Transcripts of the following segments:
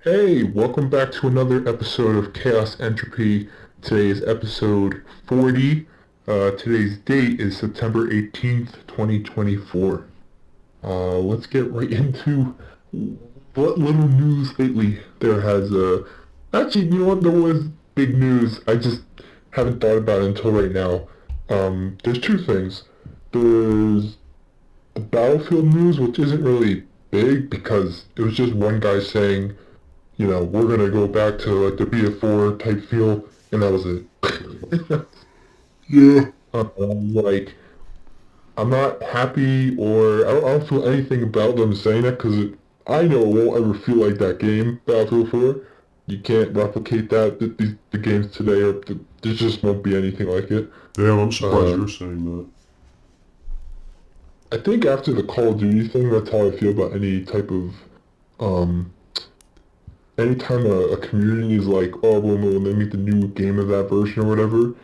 Hey, welcome back to another episode of Chaos Entropy. Today is episode 40. Today's date is September 18th, 2024. Let's get right into what little news lately there has. Actually, you know what? There was big news. I just haven't thought about it until right now. There's two things. There's the Battlefield news, which isn't really big because it was just one guy saying, we're gonna go back to like the BF4 type feel, and that was it. Yeah. Like, I'm not happy, or I don't feel anything about them saying that, because I know it won't ever feel like that game, Battlefield 4. You can't replicate that. The games today, there just won't be anything like it. Damn, I'm surprised Uh, you're saying that. I think after the Call of Duty thing, that's how I feel about any type of, um, anytime a community is like, oh, well, when they make the new game of that version or whatever,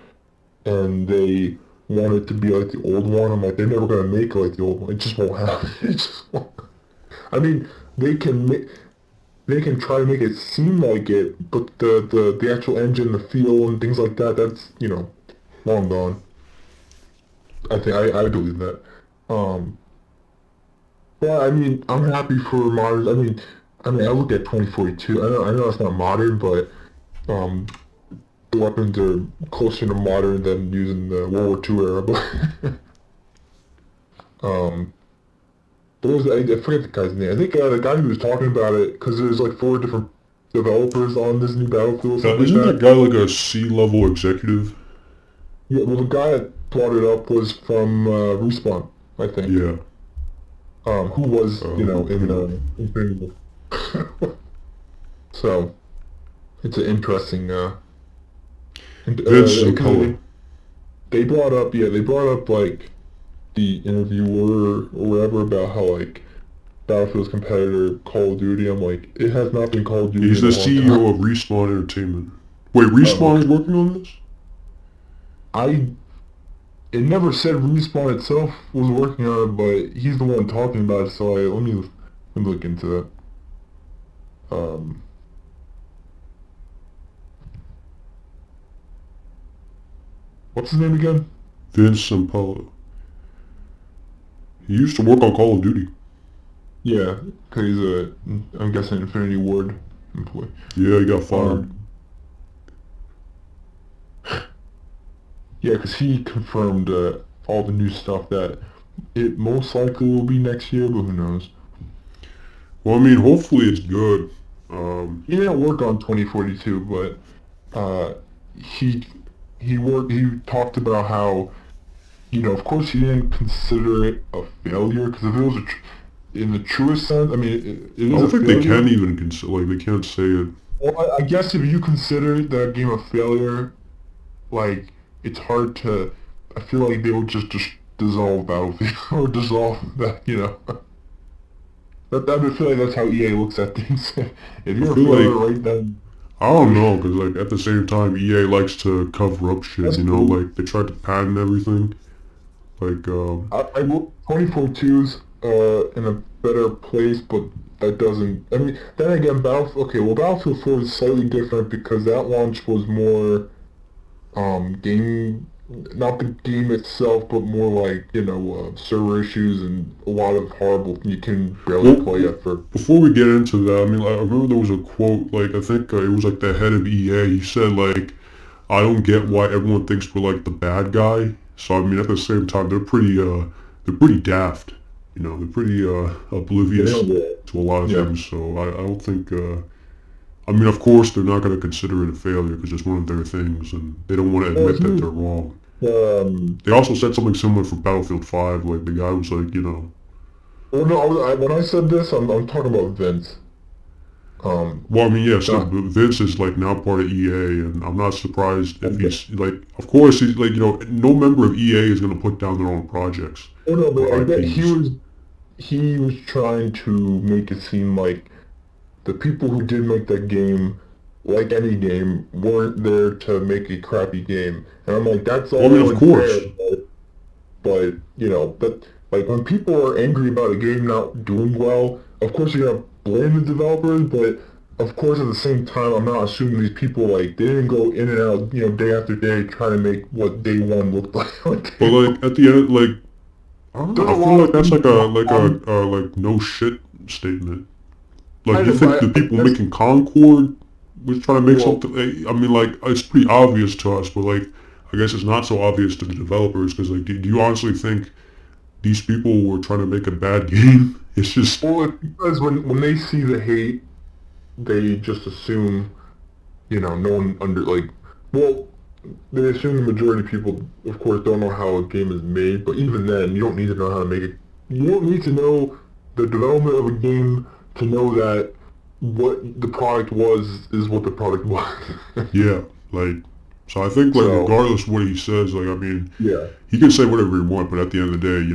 and they want it to be like the old one. I'm like, they're never gonna make it like the old one. It just won't happen. It just won't. I mean, they can make, they can try to make it seem like it, but the actual engine, the feel, and things like that, that's long gone. I believe that. Um, but I mean, I'm happy for modern. I look at 2042. I know it's not modern, but um, the weapons are closer to modern than using the World War II era. But um, I forget the guy's name. I think the guy who was talking about it, because there's like four different developers on this new Battlefield, something like Isn't that that. guy like a C-level executive? Yeah, well, the guy that brought it up was from Respawn, I think. Yeah. Who was in Okay. Infinity War. So it's an interesting. Vince Because Zampella. they brought up like the interviewer or whatever about how like Battlefield's competitor Call of Duty. I'm like, it has not been Call of Duty He's in the a long time. CEO of Respawn Entertainment. Wait, Oh, Respawn okay. is working on this? I it never said Respawn itself was working on it, but he's the one talking about it. So let me look into that. Um, what's his name again? Vince Zampella. He used to work on Call of Duty. Yeah, cause he's I'm guessing Infinity Ward employee. Yeah, he got fired. Um, yeah, cause he confirmed all the new stuff that it most likely will be next year, but who knows? Well, I mean, hopefully it's good. He didn't work on 2042, but uh, he he talked about how of course he didn't consider it a failure, because if it was in the truest sense, I mean it I is don't a think they failure. can even consider, like, they can't say it. Well, I guess if you consider that game a failure, like it's hard to. I feel like they would just dissolve Battlefield or dissolve that. I feel like that's how EA looks at things. If I you're a feel failure, like, right, then I don't there's know, because, like, at the same time, EA likes to cover up shit, that's true. like, they tried to patent everything. Like, 2042's in a better place, but that doesn't. I mean, then again, Battlefield. Okay, well, Battlefield 4 is slightly different because that launch was more game, not the game itself, but more like server issues and a lot of horrible. You can barely well, play at first. before we get into that, I mean, like, I remember there was a quote, like, I think it was, like, the head of EA, he said, like, I don't get why everyone thinks we're, like, the bad guy. So, I mean, at the same time, they're pretty daft. They're pretty, Yeah, they oblivious don't get it. to a lot of Yeah. things. So, I don't think, I mean, of course, they're not going to consider it a failure because it's one of their things, and they don't want to Well, admit that they're wrong. They also said something similar for Battlefield 5, like, the guy was like, well, no, when I said this, I'm talking about Vince. well, I mean, yeah, so Not. Vince is like now part of EA, and I'm not surprised if Oh he's like, of course, he's like, no member of EA is going to put down their own projects no, but or I bet he IPs. was he was trying to make it seem like the people who did make that game, like any game, weren't there to make a crappy game. And I'm like, that's all Well, I mean, well of and fair, course. but that like when people are angry about a game not doing well, of course you're gonna blame the developers, but of course, at the same time, I'm not assuming these people like they didn't go in and out, day after day, trying to make what day one looked like. Like But day one. like at the end, like I don't know. There's I a feel lot like of that's things like wrong. like no shit statement. Like I you know, think the but people that's making Concord was trying to make well, something? I mean, like it's pretty obvious to us, but like I guess it's not so obvious to the developers because like, do you honestly think these people were trying to make a bad game? It's just it's because when they see the hate, they just assume no one under like well they assume the majority of people, of course, don't know how a game is made, but even then, you don't need to know how to make it. You don't need to know the development of a game to know that what the product was is what the product was. yeah, like so. I think like So, regardless of what he says, like I mean, yeah. he can say whatever he wants, but at the end of the day,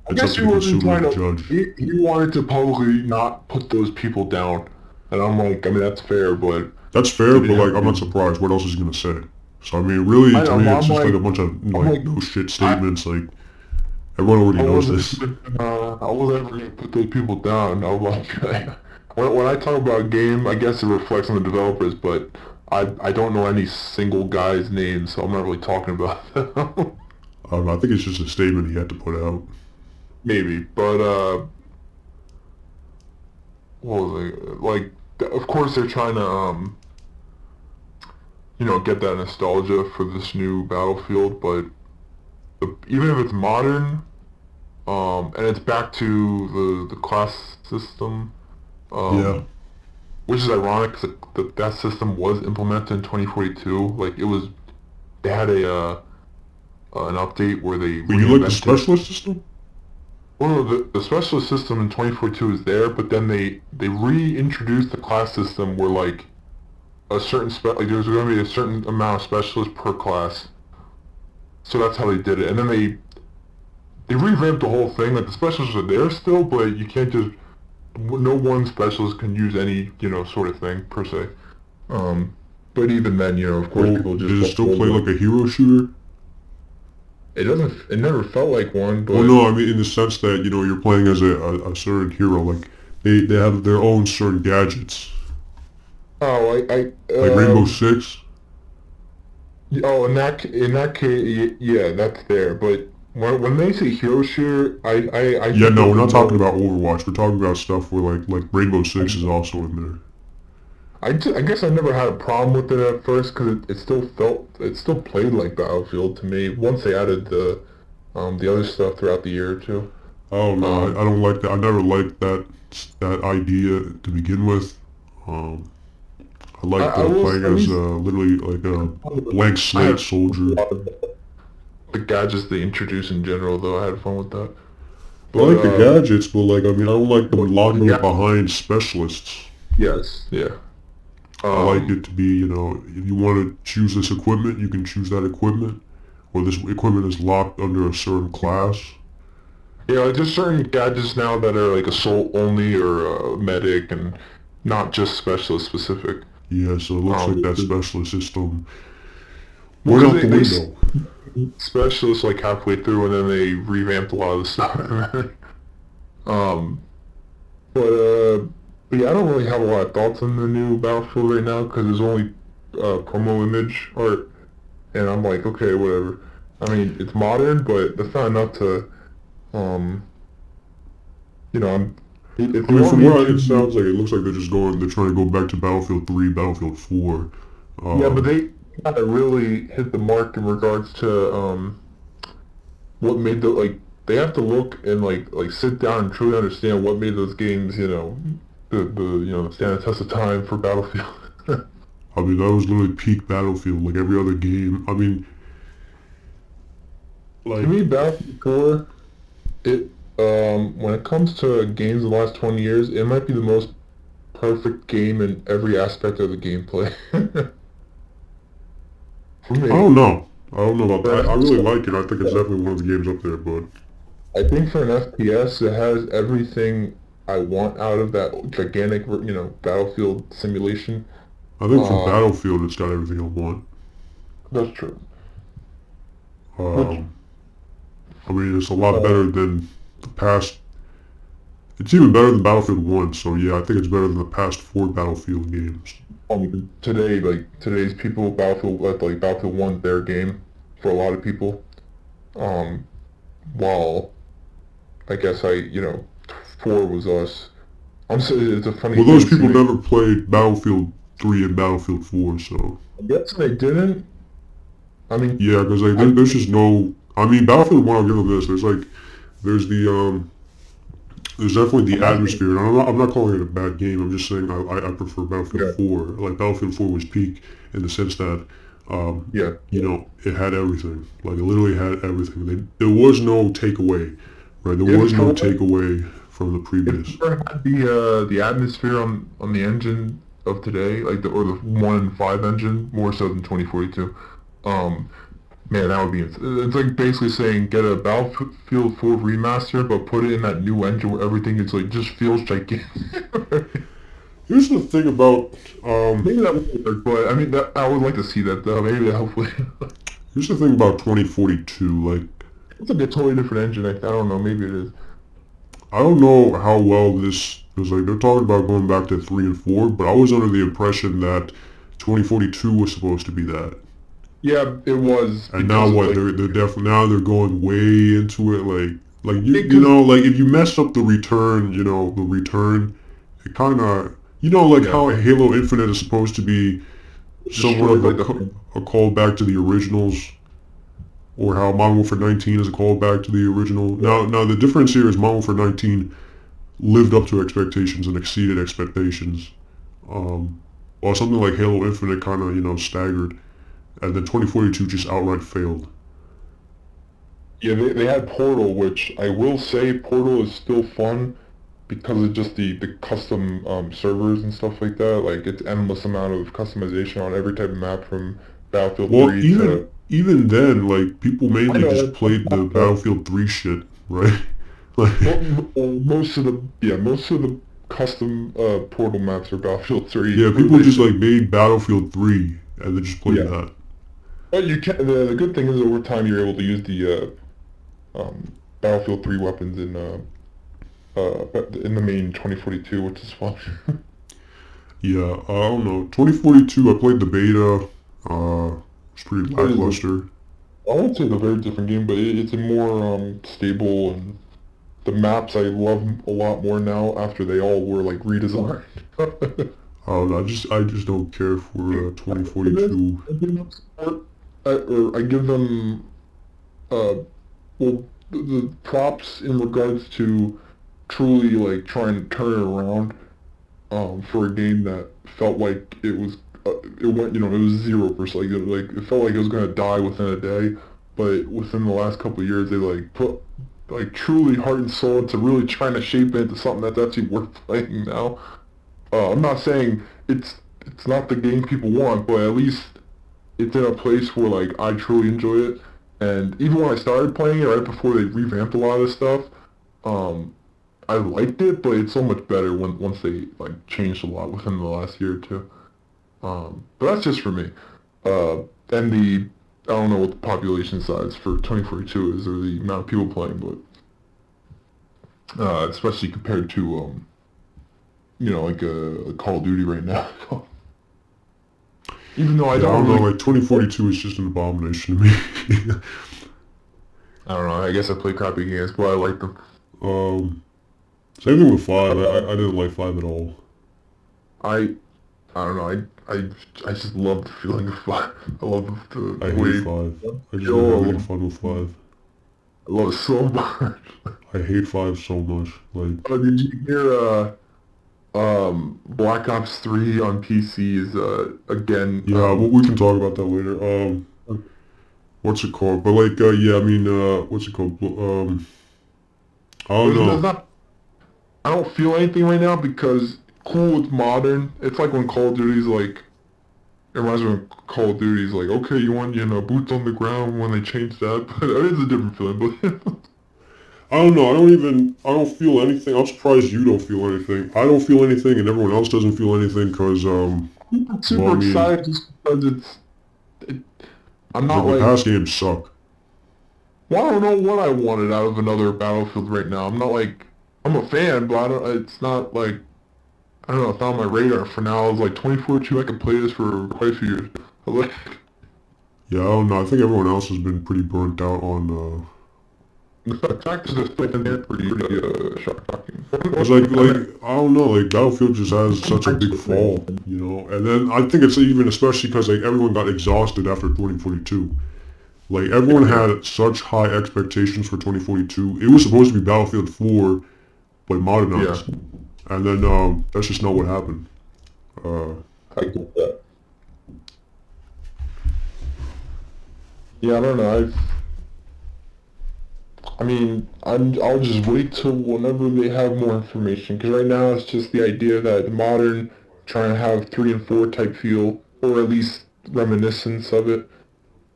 I it's up guess to he the wasn't consumer trying to to, judge. he wanted to publicly not put those people down. And I'm like, I mean, that's fair, but That's fair, he but didn't have like to I'm not do surprised. What else is he gonna say? So I mean, really, I to know, me, but it's just like a bunch of I'm like like, no shit I, statements. Like everyone already knows this. I wasn't ever gonna put those people down. I was like, when I talk about a game, I guess it reflects on the developers, but I don't know any single guy's name, so I'm not really talking about them. I think it's just a statement he had to put out. Maybe, but what was it? Like, of course they're trying to get that nostalgia for this new Battlefield, but even if it's modern, and it's back to the class system, Yeah, um, which is ironic because that system was implemented in 2042. Like they had an update where they but you like the reinvented. specialist system? Well, no, the specialist system in 2042 is there, but then they reintroduced the class system where like a certain like there's going to be a certain amount of specialists per class. So that's how they did it, and then they revamped the whole thing. Like the specialists are there still, but you can't just no one specialist can use any sort of thing per se. Um, but even then, of course, Well, people just does it walk still play over. like a hero shooter? It doesn't. It never felt like one, Well, but no, I mean in the sense that you're playing as a certain hero. Like they have their own certain gadgets, oh, like Rainbow Six. oh, in that case, yeah, that's there. But when they say hero shooter, I Yeah, think no, of we're the not talking more. about Overwatch. We're talking about stuff where like Rainbow Six is I, also in there. I guess I never had a problem with it at first because it still played like Battlefield to me. Once they added the other stuff throughout the year or two. Oh no, Um, I don't like that. I never liked that idea to begin with. Um, I liked I will playing at as least literally like a blank I slate had soldier. a lot of the gadgets they introduced in general, though. I had fun with that. I But like the gadgets, but like I mean, I don't like them locking yeah, it behind specialists. yes, yeah. I like Um, it to be, if you want to choose this equipment, you can choose that equipment, or this equipment is locked under a certain class. yeah, like there's certain gadgets now that are like assault only or medic and not just specialist specific. Yeah, so it looks like that Because specialist system went because out the they window. specialists like halfway through and then they revamped a lot of the stuff. um, but yeah, I don't really have a lot of thoughts on the new Battlefield right now because there's only promo image art, and I'm like, okay, whatever. I mean, it's modern, but that's not enough to um, I'm. If I you mean, want from me what it to, sounds like, it looks like they're trying to go back to Battlefield 3, Battlefield 4. yeah, but Um, they gotta really hit the mark in regards to what made the like. They have to look and like sit down and truly understand what made those games, the stand the test of time for Battlefield. I mean, that was literally peak Battlefield, like every other game. I mean, To like, me, Battlefield 4, it when it comes to games in the last 20 years, it might be the most perfect game in every aspect of the gameplay. For I me, don't know. I don't know about for that. an I really FPS, like it. I think it's definitely one of the games up there, but I think for an FPS, it has everything I want out of that gigantic, battlefield simulation. I think for Um, Battlefield, it's got everything I want. that's true. Which, Um, I mean, it's a lot better uh, than the past It's even better than Battlefield 1, so yeah, I think it's better than the past 4 Battlefield games. Today, like today's people, Battlefield 1, their game for a lot of people. Um, while I guess 4 was us. It's a funny Well, those thing to people me. never played Battlefield 3 and Battlefield 4, so I guess they didn't. I mean, yeah, because like I there's just no. I mean, Battlefield 1, I'll give them this. There's there's definitely the I'm asking. atmosphere, and I'm not calling it a bad game. I'm just saying I prefer Battlefield Yeah, 4. Like Battlefield 4 was peak in the sense that, yeah. it had everything. Like it literally had everything. There was no takeaway, right? There If was no takeaway from the if previous. you ever had the atmosphere on the engine of today, like the 1 and 5 engine, more so than 2042, um, man, that would be it's like basically saying get a Battlefield 4 remaster, but put it in that new engine where everything is like just feels gigantic. Here's the thing about Maybe that would work, but I mean that I would like to see that though. Maybe hopefully here's the thing about 2042. Like it's like a totally different engine. I don't know. Maybe it is. I don't know how well this because like they're talking about going back to 3 and 4, but I was under the impression that 2042 was supposed to be that. Yeah, it was And now because of what? like They're definitely now they're going way into it. Like you because know like if you mess up the return, the return, it kind of like yeah, how Halo Infinite is supposed to be somewhat destroyed of like the a callback to the originals, or how Modern Warfare 19 is a callback to the original. Now the difference here is Modern Warfare 19 lived up to expectations and exceeded expectations, um, while something like Halo Infinite kind of staggered, and then 2042 just outright failed. yeah. They had Portal, which I will say Portal is still fun because of just the custom servers and stuff like that. Like it's endless amount of customization on every type of map from Battlefield Well, 3 to even then, like people I mainly just know played the that Battlefield 3 shit, right? Like, most of the custom Portal maps are Battlefield 3 yeah, where people they just just like made Battlefield 3 and then just played yeah. that. But you can the good thing is over time you're able to use the Battlefield 3 weapons in the main 2042, which is fun. Yeah, I don't know. 2042, I played the beta. It's pretty It is a, lackluster. I won't say it's a very different game, but it's a more stable and the maps I love a lot more now after they all were like redesigned. I don't know. I just don't care for For this, 2042. I give them support, or I give them uh well the props in regards to truly like trying to turn it around for a game that felt like it went it was 0%, like it felt like it was gonna die within a day, but within the last couple of years they like put like truly heart and soul into really trying to shape it into something that's actually worth playing now. I'm not saying it's not the game people want, but at least it's in a place where like I truly enjoy it. And even when I started playing it right before they revamped a lot of stuff, um, I liked it, but it's so much better when once they like changed a lot within the last year or two. But that's just for me. And I don't know what the population size for 2042 is or the amount of people playing, but especially compared to like a Call of Duty right now. Even though I Yeah, I don't don't know. really, Like 2042 is just an abomination to me. I don't know. I guess I play crappy games, but I like them. um, Same thing with 5. I didn't like 5 at all. I I don't know. I just love the feeling of fun. I love I the hate way 5. I just don't have kill. any fun with 5. I love it so much. I hate 5 so much. Like, Did you hear Black Ops 3 on PC is again yeah, well, we can talk about that later. What's it called? But like, yeah, I mean, what's it called? I don't there's know. not I don't feel anything right now because cool it's modern. It's like when Call of Duty's like it reminds me when Call of Duty's like okay you want boots on the ground when they changed that, but it is a different feeling. But I don't know. I don't feel anything. I'm surprised you don't feel anything. I don't feel anything, and everyone else doesn't feel anything because, I'm well, I super mean, excited just because it, I'm not the like past games suck. well, I don't know what I wanted out of another Battlefield right now. I'm not like. I'm a fan, but I don't. It's not like I don't know. It's not on my radar for now. It's like 2042. I could play this for quite a few years. Like, Yeah, I don't know. I think everyone else has been pretty burnt out on. the fact that it's like pretty shocking. Cause I don't know, like Battlefield just has such a big fall, you know. And then I think it's even especially because like everyone got exhausted after 2042. Like everyone Yeah, had such high expectations for 2042. It was supposed to be Battlefield 4, but yeah, modernized, and then that's just not what happened. Uh, I get that. Yeah, I don't know. I mean, I'll just wait till whenever they have more information. Because right now it's just the idea that modern trying to have 3 and 4 type feel, or at least reminiscence of it.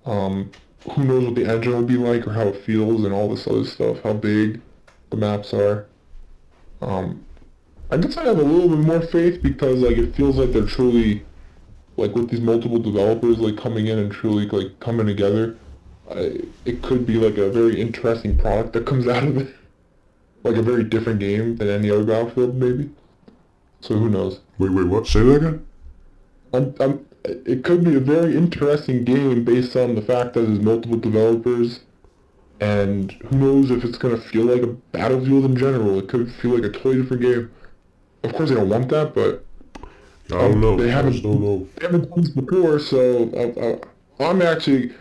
Um, who knows what the engine will be like or how it feels and all this other stuff, how big the maps are. Um, I guess I have a little bit more faith because like it feels like they're truly like with these multiple developers like coming in and truly like coming together. It could be like a very interesting product that comes out of it, like a very different game than any other Battlefield maybe. So who knows? wait, what? Say that again? It could be a very interesting game based on the fact that there's multiple developers. And who knows if it's gonna feel like a Battlefield in general. It could feel like a totally different game. Of course, they don't want that, but I don't know. they I just haven't don't know. they haven't done this before. So I'm actually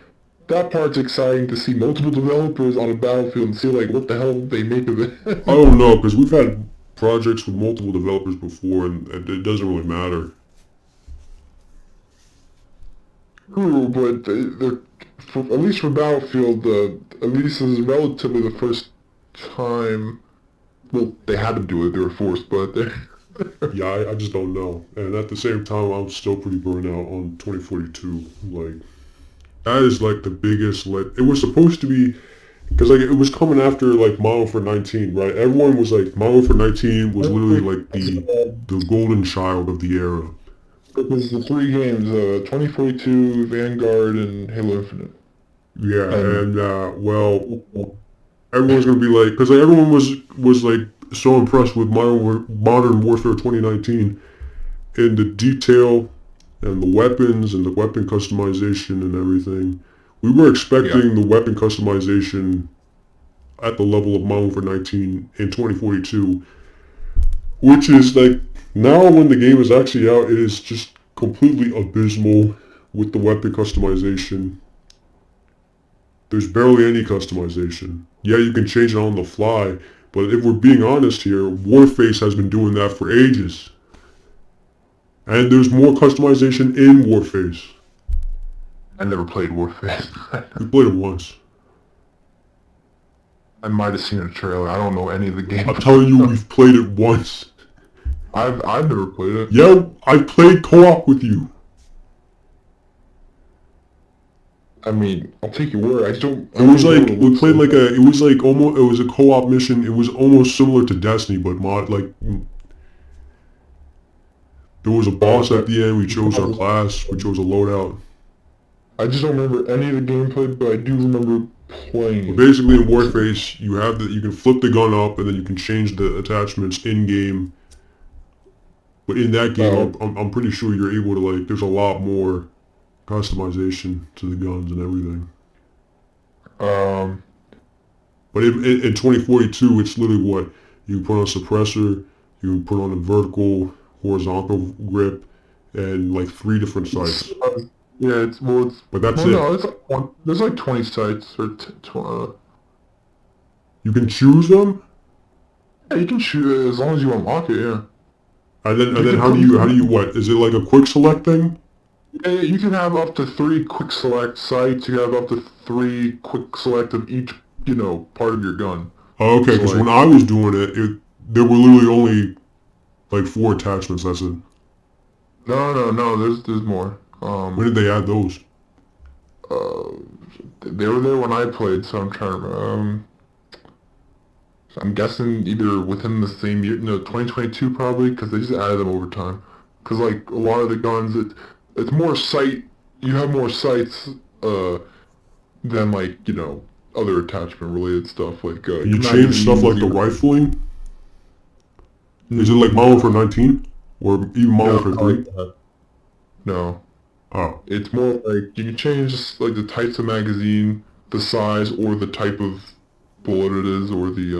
that part's exciting to see multiple developers on a Battlefield and see like what the hell they make of I it. don't know because we've had projects with multiple developers before, and it doesn't really matter. True, but at least for Battlefield, at least this is relatively the first time. Well, they had to do it; they were forced, but they. Yeah, I just don't know. And at the same time, I'm still pretty burnt out on 2042. Like, that is like the biggest, like, it was supposed to be, because like, it was coming after like Modern Warfare 19, right? Everyone was like, Modern Warfare 19 was literally like the golden child of the era. Because the 3 games, 2042, Vanguard, and Halo Infinite. Yeah, And and, well, everyone's gonna be like, because like, everyone was like so impressed with Modern Warfare 2019 in the detail and the weapons and the weapon customization and everything. We were yeah, expecting the weapon customization at the level of Modern Warfare 19 in 2042, which is like now when the game is actually out, it is just completely abysmal with the weapon customization. There's barely any customization. Yeah, you can change it on the fly, but if we're being honest here, Warface has been doing that for ages. And there's more customization in Warface. I never played Warface. We played it once. I might have seen a trailer. I don't know any of the I'm gameplay telling you, stuff. we've played it once. I've never played it. Yeah, I played co-op with you. I mean, I'll take your word. I It don't was even know what like it we looks played like like. a. It was like almost. It was a co-op mission. It was almost similar to Destiny, but mod like there was a boss at But the end. We chose our class. We chose a loadout. I just don't remember any of the gameplay, but I do remember But playing it. basically, in Warface, you have the. You can flip the gun up, and then you can change the attachments in game. But in that game, Oh, I'm pretty sure you're able to like. There's a lot more customization to the guns and everything. um, But in 2042, it's literally what you put on a suppressor, you put on a vertical, horizontal grip, and like 3 different it's, sights. yeah, But that's well, it. no, it's like there's like 20 sites or You can choose them, yeah, you can shoot it as long as you unlock it. Yeah, and you then can put you how do you what? Is it like a quick select thing? yeah, you can have up to 3 quick select sites. You have up to 3 quick select of each, part of your gun. Oh, okay, So because when like, I was doing it, there were literally only like 4 attachments. That's it. no, there's more. When did they add those? Uh, they were there when I played, so I'm trying to remember. I'm guessing either within the same year, no, 2022 probably, because they just added them over time. Because like a lot of the guns, it's more sight. You have more sights than like other attachment related stuff. Like Can you change stuff magazines. like the rifling? Is it like Modern Warfare 19? Or even Modern No, Warfare not 3? like that. No. Oh. It's more like you can change like the types of magazine, the size, or the type of bullet it is, or the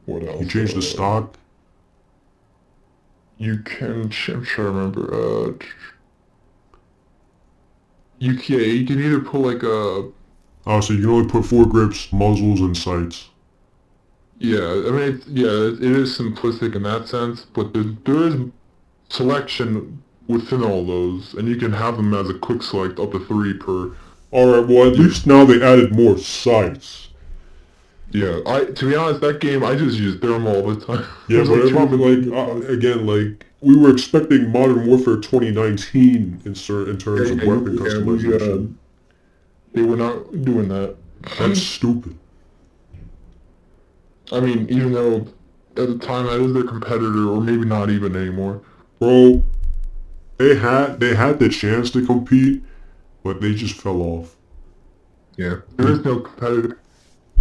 what You else? change the stock? You can. I'm trying to remember. You can either put like a. Oh, so you can only put foregrips, muzzles, and sights. Yeah, I mean, it is simplistic in that sense, but there is selection within all those, and you can have them as a quick select up to 3 per. Alright, well at least now they added more sights. Yeah, to be honest, that game I just use thermal all the time. Yeah, There's but like it's two probably different. like, again, like, we were expecting Modern Warfare 2019 in terms of weapon customization. They were not doing that. That's stupid. I mean, even though at the time that is their competitor, or maybe not even anymore. Bro, they had the chance to compete, but they just fell off. Yeah, there is no competitor.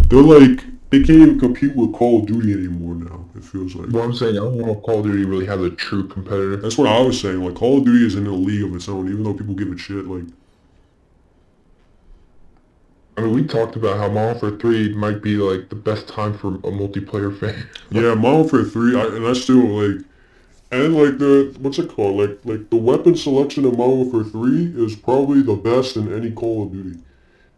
They're like, they can't even compete with Call of Duty anymore now, it feels like. What I'm saying, I don't know if Call of Duty really has a true competitor. That's what I was saying, like, Call of Duty is in a league of its own, even though people give it shit, like... I mean, we talked about how Modern Warfare 3 might be like the best time for a multiplayer fan. Yeah, Modern Warfare 3, and I still, like... And, like, what's it called? Like, the weapon selection in Modern Warfare 3 is probably the best in any Call of Duty.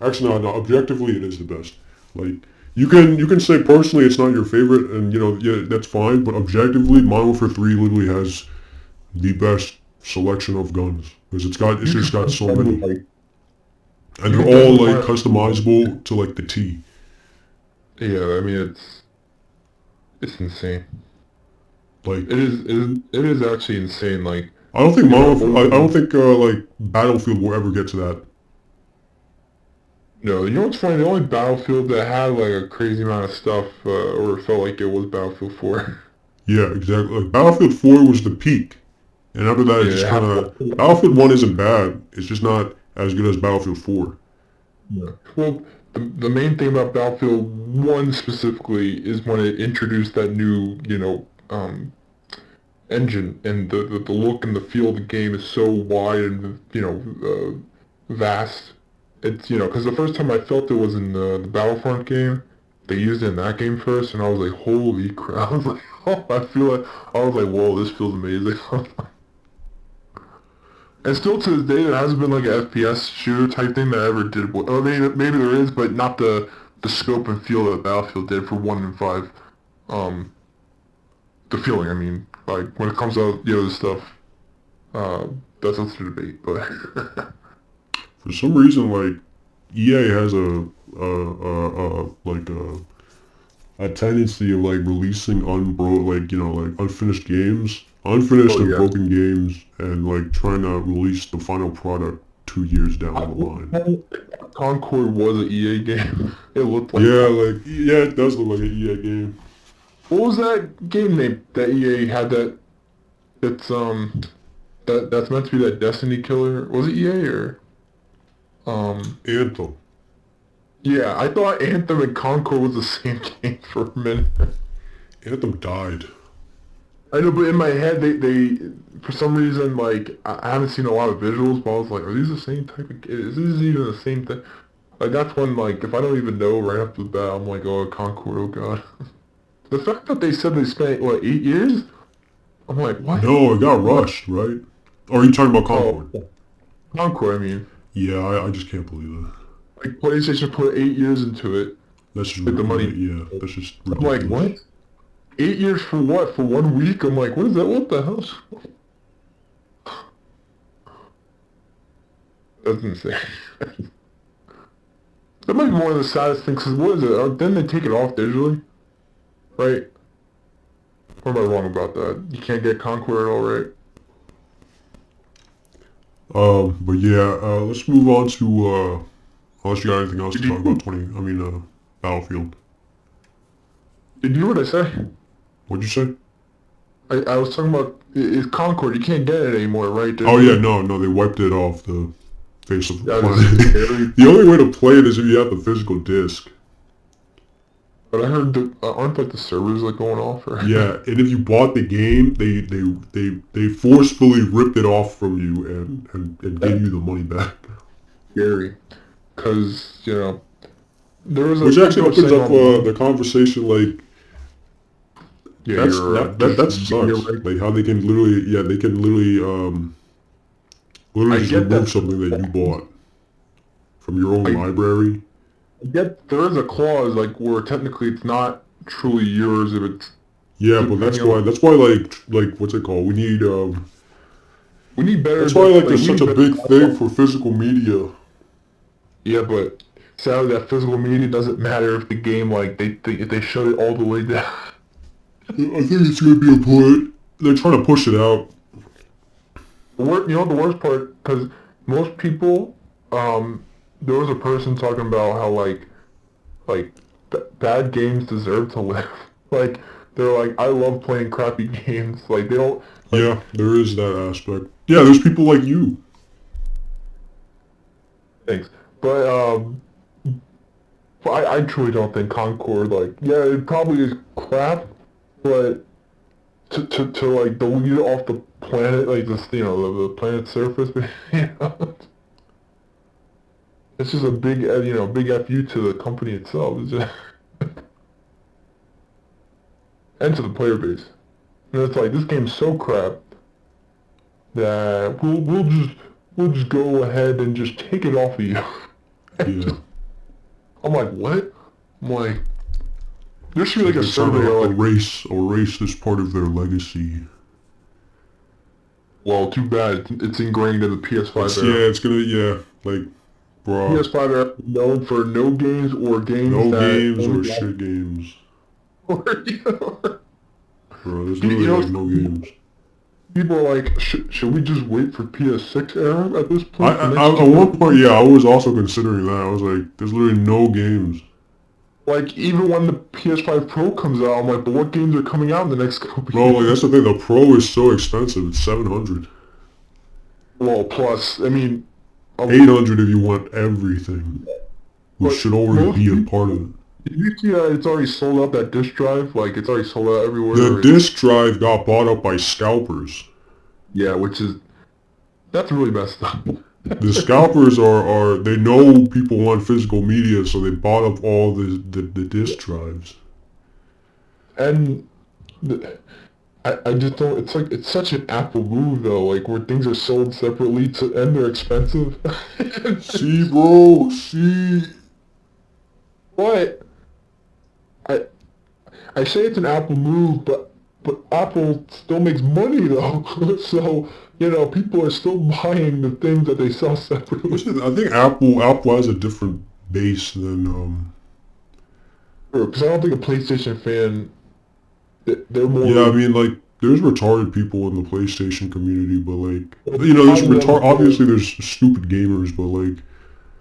Actually, no, objectively it is the best. Like, you can say personally it's not your favorite, and, you know, yeah, that's fine, but objectively, Modern Warfare 3 literally has the best selection of guns. Because it's just got so many. And You they're can all, definitely like, customizable to, like, the T. Yeah, I mean it's insane. Like, It is actually insane. Like I don't think I don't you think, like, Battlefield will ever get to that. know what's funny? The only Battlefield that had like a crazy amount of stuff, or felt like it was Battlefield 4. Yeah, exactly. Like, Battlefield 4 was the peak. And after that, it Yeah, just it kind of... Battlefield 1 isn't bad. It's just not as good as Battlefield 4. yeah. Well, the main thing about Battlefield 1 specifically is when it introduced that new, engine, and the look and the feel of the game is so wide and, vast. It's, because the first time I felt it was in the Battlefront game. They used it in that game first, and I was like, holy crap. I was like, oh, I was like, whoa, this feels amazing. And still to this day, there hasn't been like an FPS shooter type thing that ever did. Oh, maybe there is, but not the scope and feel that Battlefield did for 1 and 5. Um, the feeling, I mean, like when it comes out, this stuff, that's up to debate. But For some reason, like, EA has like a tendency of, like, releasing like, unfinished games, unfinished oh and yeah, broken games, and, like, trying to release the final product 2 years down the line. Concord was an EA game. It looked like Yeah, one. like, yeah, it does look like an EA game. What was that game name that EA had that's that's meant to be that Destiny killer? Was it EA or Anthem. Yeah, I thought Anthem and Concord was the same game for a minute. Anthem died. I know, but in my head, they for some reason, like, I haven't seen a lot of visuals, but I was like, are these the same type of, is this even the same thing? Like, that's when, like, if I don't even know right off the bat, I'm like, oh, Concord, oh god. The fact that they said they spent, what, 8 years? I'm like, what? No, it got What? rushed, right? Or are you talking about Oh, Concord? Concord, I mean. Yeah, I just can't believe that. Like, PlayStation put 8 years into it, That's just with the money. yeah, that's just I'm like, ridiculous. what? 8 years for what? For 1 week? I'm like, what is that? What the hell? That's insane. That might be one of the saddest things, because what is it? Didn't they take it off digitally? Right? Or am I wrong about that? You can't get Conqueror at all, right? But yeah, let's move on to, unless you got anything else to Did talk you, about Battlefield. did you hear what I say? What'd you say? I was talking about, it's Concord, you can't get it anymore, right? Oh yeah, no, they wiped it off the face of the That planet. is scary. The only way to play it is if you have the physical disc. But I heard that aren't like the servers like going off or Yeah, and if you bought the game, they forcefully ripped it off from you and gave that's you the money back. scary. Cause there was a Which actually people were opens saying up online. the conversation like Yeah, that's you're that just getting sucks. it right. Like how they can literally they can literally I just get remove that. something that you bought from your own I library. get there is a clause like where technically it's not truly yours if it's Yeah, but depending on. that's why like what's it called? We need better That's why like like there's we such need a better. big thing for physical media. Yeah, but sadly that physical media doesn't matter if the game like if they shut it all the way down. I think it's gonna be a point. They're trying to push it out. The worst part because most people, there was a person talking about how like bad games deserve to live. Like they're like, I love playing crappy games. Like they don't like Yeah, there is that aspect. Yeah, there's people like you. things. But I truly don't think Concord like yeah it probably is crap, but to like delete it off the planet like this the planet's surface, you know, it's just a big big fu to the company itself. It's just and to the player base. And it's like this game's so crap that we'll just go ahead and just take it off of you. Yeah, I'm like, what? I'm like, there should it's be like like a they're trying survey to or like, erase this part of their legacy. well, too bad. It's ingrained in the PS5 era. It's gonna like, bruh, PS5 era is known for no games or games no that games only or last shit games, or, bro. There's you literally know, like no games. people are like, should we just wait for PS6 era at this I, point for I next at one gen? point, yeah, I was also considering that. I was like, there's literally no games. Like, even when the PS5 Pro comes out, I'm like, but what games are coming out in the next couple Bro, like that's years? the thing. The Pro is so expensive. It's 700, Well, plus, I mean, 800 if you want everything, which but should already most be a part of people, it. did you see that it's already sold out that disk drive? Like, it's already sold out The everywhere, or it's, disk drive got bought up by scalpers. yeah, that's really messed up. The scalpers are they know people want physical media, so they bought up all the disk drives. And the, I just don't, it's like, it's such an Apple move, though, like, where things are sold separately and they're expensive. See, bro, see. But, I, I say it's an Apple move, but Apple still makes money though. So, people are still buying the things that they sell separately. I think Apple has a different base than Because I don't think a PlayStation fan, they're Yeah, I more, mean like there's retarded people in the PlayStation community, but like there's probably obviously there's stupid gamers, but like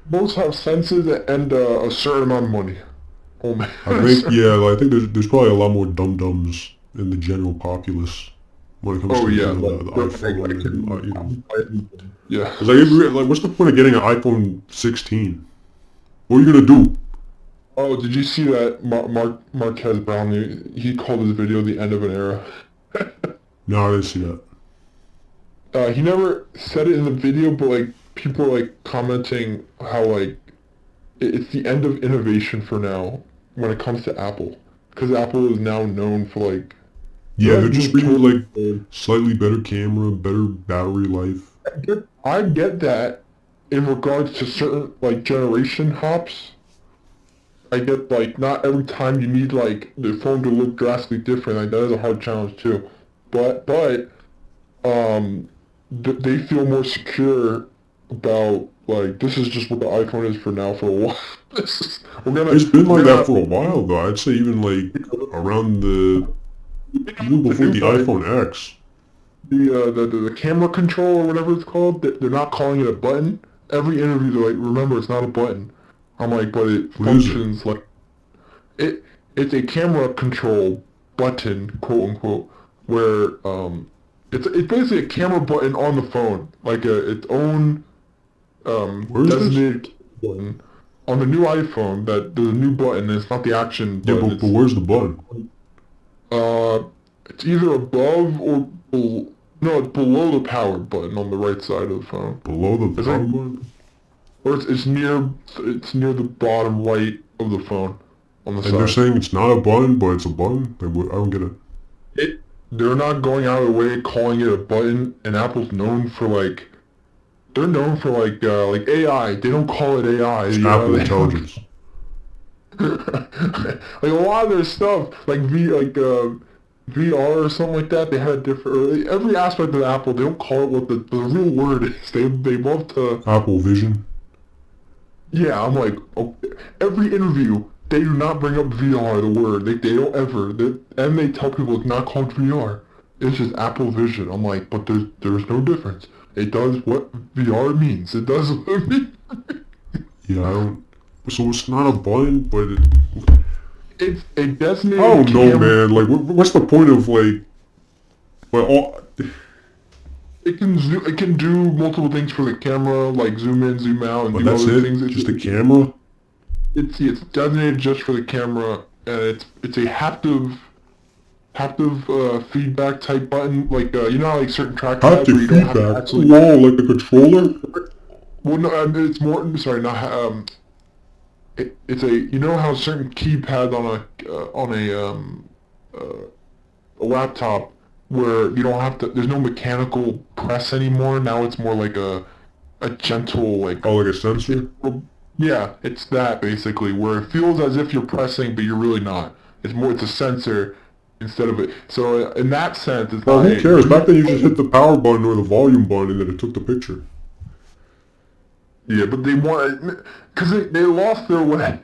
most have senses and a certain amount of money. Oh man. I think yeah, like, I think there's probably a lot more dum dums in the general populace when it comes Oh to yeah, the I iPhone and can, yeah. Cause like, what's the point of getting an iPhone 16? What are you gonna do? Oh, did you see that Marquez Brownlee? He called his video the end of an era. No, I didn't see that. He never said it in the video, but like people are like commenting how like it's the end of innovation for now when it comes to Apple, because Apple is now known for like Yeah, they're they're like just moved bringing toward. like slightly better camera, better battery life. I get that in regards to certain like generation hops. I get like not every time you need like the phone to look drastically different. Like that is a hard challenge too, but um, they feel more secure about like this is just what the iPhone is for now for a while. It's been We're like gonna that have for a while though. I'd say even like around even the before new the guy, iPhone X. the camera control or whatever it's called. They're not calling it a button. Every interview they're like, remember it's not a button. I'm like, but it What is it? functions like it. It's a camera control button, quote unquote, where it's basically a camera button on the phone, like its own Where is this? designated button on the new iPhone, that there's a new button. It's not the action Yeah, button. but where's the button? Uh, it's either above or no, it's below the power button on the right side of the phone. Below the It's power like, button? or it's near the bottom right of the phone on the And they're side. saying it's not a button, but it's a button? Like, I don't get it. They're not going out of the way calling it a button, and Apple's known for they're known for like AI. They don't call it AI. It's You know, Apple they don't. Intelligence. Like a lot of their stuff, VR or something like that, they had a different. Every aspect of Apple, they don't call it what the real word is. They love to. Apple Vision. Yeah, I'm like, every interview, they do not bring up VR, the word. They don't ever. And they tell people it's not called VR. It's just Apple Vision. I'm like, but there's no difference. It does what VR means. It does what it means. Yeah, I don't... So it's not a button, but It's a designated I don't know, camera. man. Like, what's the point of, like... Well, It can do multiple things for the camera, like zoom in, zoom out, and but do that's other it? things. Just a camera? It's designated just for the camera, and it's a haptic feedback type button, like you know how, like certain trackpads where Haptic you don't have to feedback? actually. Whoa, like a controller? Well, no, it's more. Sorry, not it's a, you know how certain keypads on a laptop where you don't have to. There's no mechanical press anymore. Now it's more like a gentle like. Oh, like a sensor? Yeah, it's that basically, where it feels as if you're pressing, but you're really not. It's a sensor instead of it. So in that sense, it's Well, not. who cares? Back then you just hit the power button or the volume button and then it took the picture. Yeah, but they want, because they lost their way.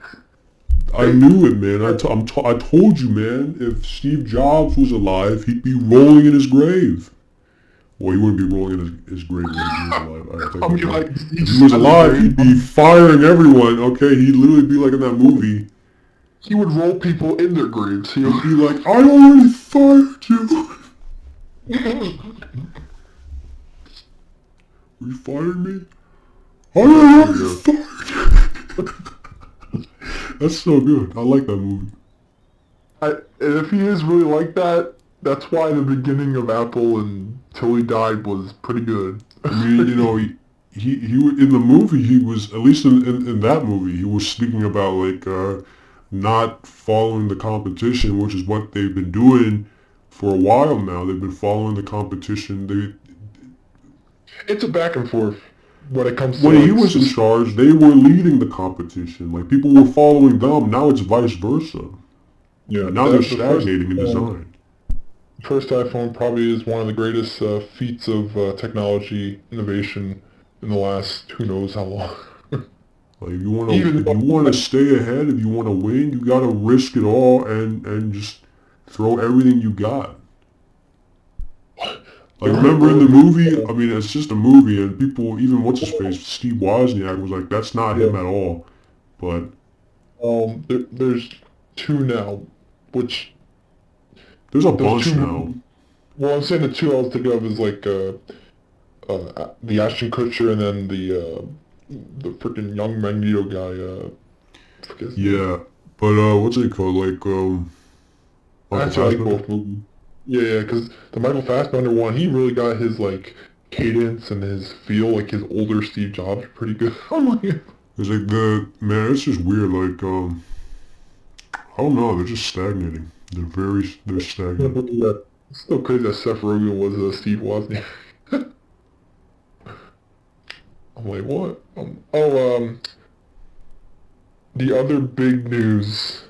I knew it, man. I told you, man. If Steve Jobs was alive, he'd be rolling in his grave. Well, he wouldn't be rolling in his grave when he was alive. I take I that mean, back. like, If he was alive, he'd be firing everyone. Okay, he'd literally be like in that movie. he would roll people in their graves. He'd be like, "I already fired you." Were you firing me? I already fired you. That's so good. I like that movie. And if he is really like that, that's why the beginning of Apple until he died was pretty good. I mean, you know, he in the movie he was, at least in that movie, he was speaking about like not following the competition, which is what they've been doing for a while now. They've been following the competition. It's a back and forth when it comes to When he was in charge, they were leading the competition. Like people were following them. Now it's vice versa. Yeah, Now they're the first, stagnating in design. first iPhone probably is one of the greatest feats of technology innovation in the last who knows how long. Like if you want Even to stay ahead, if you want to win, you gotta risk it all and just throw everything you got. Like remember in the movie, I mean it's just a movie and people, even what's his face, Steve Wozniak was like, that's not him at all. But there's two now, which there's a those bunch two. now. Well, I'm saying the two I was thinking of is like the Ashton Kutcher and then the freaking young Magneto guy. Forget his name. Yeah, but what's it called? Like Michael Actually, I like Fassbender? both movies. Yeah, because the Michael Fassbender one, he really got his like cadence and his feel like his older Steve Jobs pretty good. I'm like, It's like man, it's just weird. Like I don't know, they're just stagnating. They're stagnant. yeah. It's still crazy that Seth Rogen was Steve Wozniak. I'm like, what? The other big news.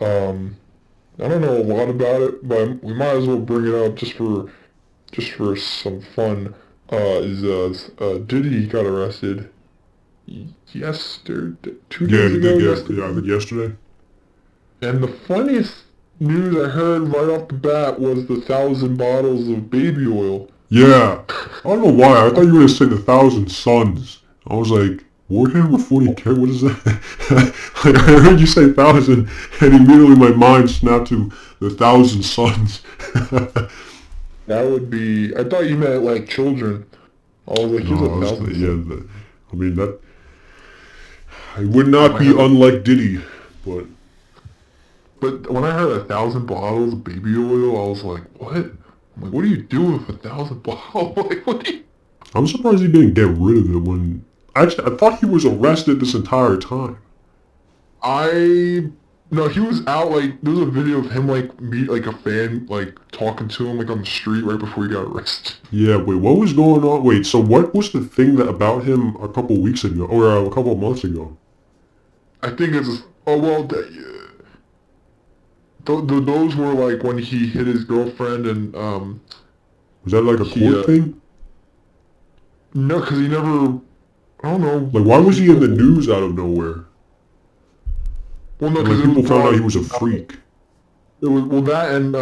I don't know a lot about it, but we might as well bring it up just for some fun. Diddy got arrested yesterday, 2 days He ago. did Yesterday. I think yesterday. And the funniest news I heard right off the bat was the 1,000 bottles of baby oil. Yeah, I don't know why. I thought you were gonna say the 1,000 Suns. I was like, Warhammer 40K. What is that? Like, I heard you say 1,000, and immediately my mind snapped to the 1,000 Suns. That would be. I thought you meant like children. I was like, here's No, a thousand. I mean that. It would not be unlike Diddy, but But when I heard 1,000 bottles of baby oil, I was like, what? I'm like, what do you do with 1,000 bottles? Like, what do you... I'm surprised he didn't get rid of it when... Actually, I thought he was arrested this entire time. No, he was out, like, there was a video of him, like, meet, like, a fan, like, talking to him, like, on the street right before he got arrested. Yeah, wait, what was going on? Wait, so what was the thing that about him a couple weeks ago, or a couple of months ago? I think it's, oh, well, those were, like, when he hit his girlfriend and, Was that like a court thing? No, because he never, I don't know. Like, why was he in the news out of nowhere? Well, no, And, because like, people found out he was a freak. It was, well, that and,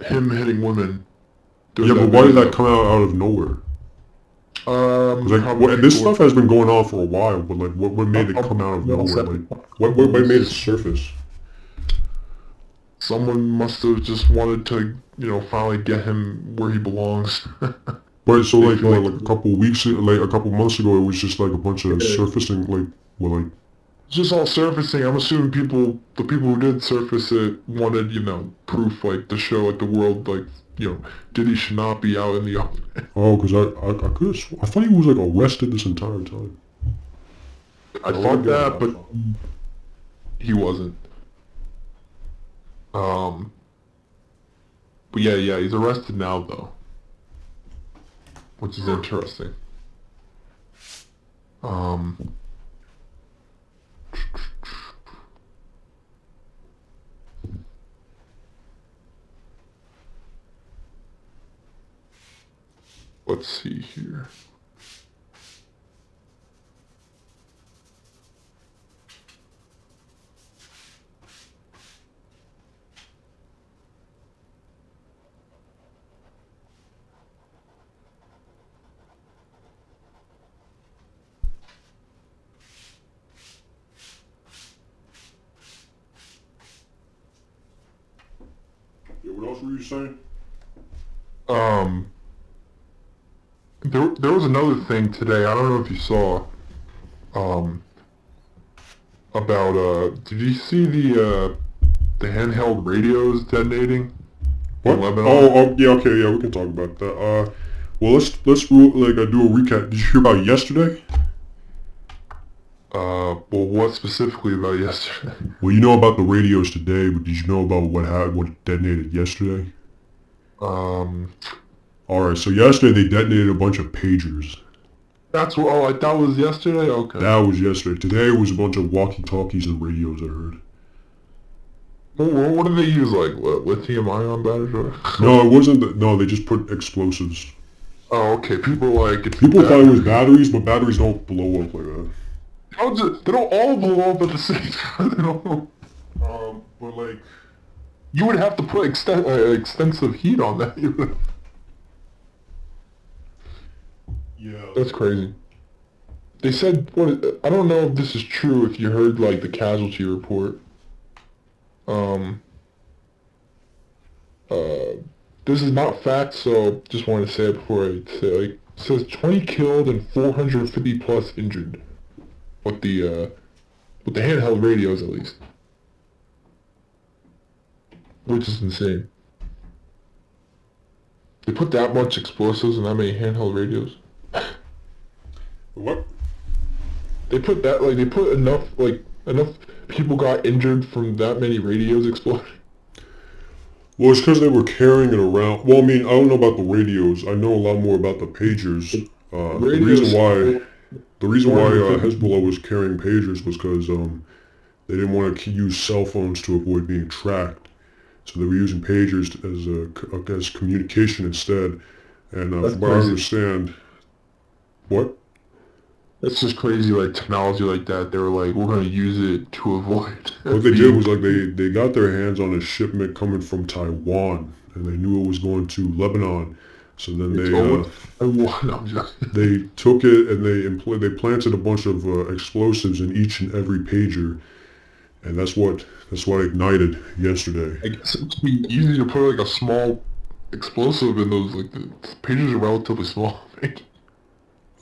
him hitting women. Yeah, but why did that come out of nowhere? Like, this stuff has been going on for a while, but like, what made it come out of nowhere? Like, what made it surface? Someone must have just wanted to, finally get him where he belongs. But so like a couple weeks, like a couple months ago, it was just like a bunch of surfacing, like, well, like. It's just all surfacing. I'm assuming the people who did surface it wanted, proof, like, to show, like, the world, like, Diddy should not be out in the open. Oh, because I thought he was like arrested this entire time. I thought that, but he wasn't. But yeah, he's arrested now though, which is interesting. Let's see here. Yeah, what else were you saying? There was another thing today. I don't know if you saw. About did you see the handheld radios detonating? What? In Lebanon? Oh, yeah, okay, yeah, we can talk about that. Well, let's do a recap. Did you hear about yesterday? Well, what specifically about yesterday? Well, you know about the radios today, but did you know about what detonated yesterday? Alright, so yesterday they detonated a bunch of pagers. That's what, like, that was yesterday? Okay. That was yesterday. Today it was a bunch of walkie-talkies and radios, I heard. Well, what do they use, like, lithium-ion batteries? No, it wasn't, no, they just put explosives. Oh, okay, people People thought it was batteries, but batteries don't blow up like that. They don't all blow up at the same time. They don't. But like... You would have to put extensive heat on that. Yeah. That's crazy. They said, I don't know if this is true, if you heard, like, the casualty report. This is not fact, so just wanted to say it before I say it. Like, it says 20 killed and 450 plus injured. With the handheld radios, at least. Which is insane. They put that much explosives in that many handheld radios? What? They put that, like, they put enough people got injured from that many radios exploding? Well, it's because they were carrying it around. Well, I mean, I don't know about the radios. I know a lot more about the pagers. The reason why Hezbollah was carrying pagers was because they didn't want to use cell phones to avoid being tracked. So they were using pagers as communication instead. And from what I understand... What? That's just crazy, like, technology like that. They were like, we're going to use it to avoid... What they did was, like, they got their hands on a shipment coming from Taiwan. And they knew it was going to Lebanon. So then they took it and they planted a bunch of explosives in each and every pager, and that's what ignited yesterday. I guess it'd be easy to put like a small explosive in those. Like the pagers are relatively small. I think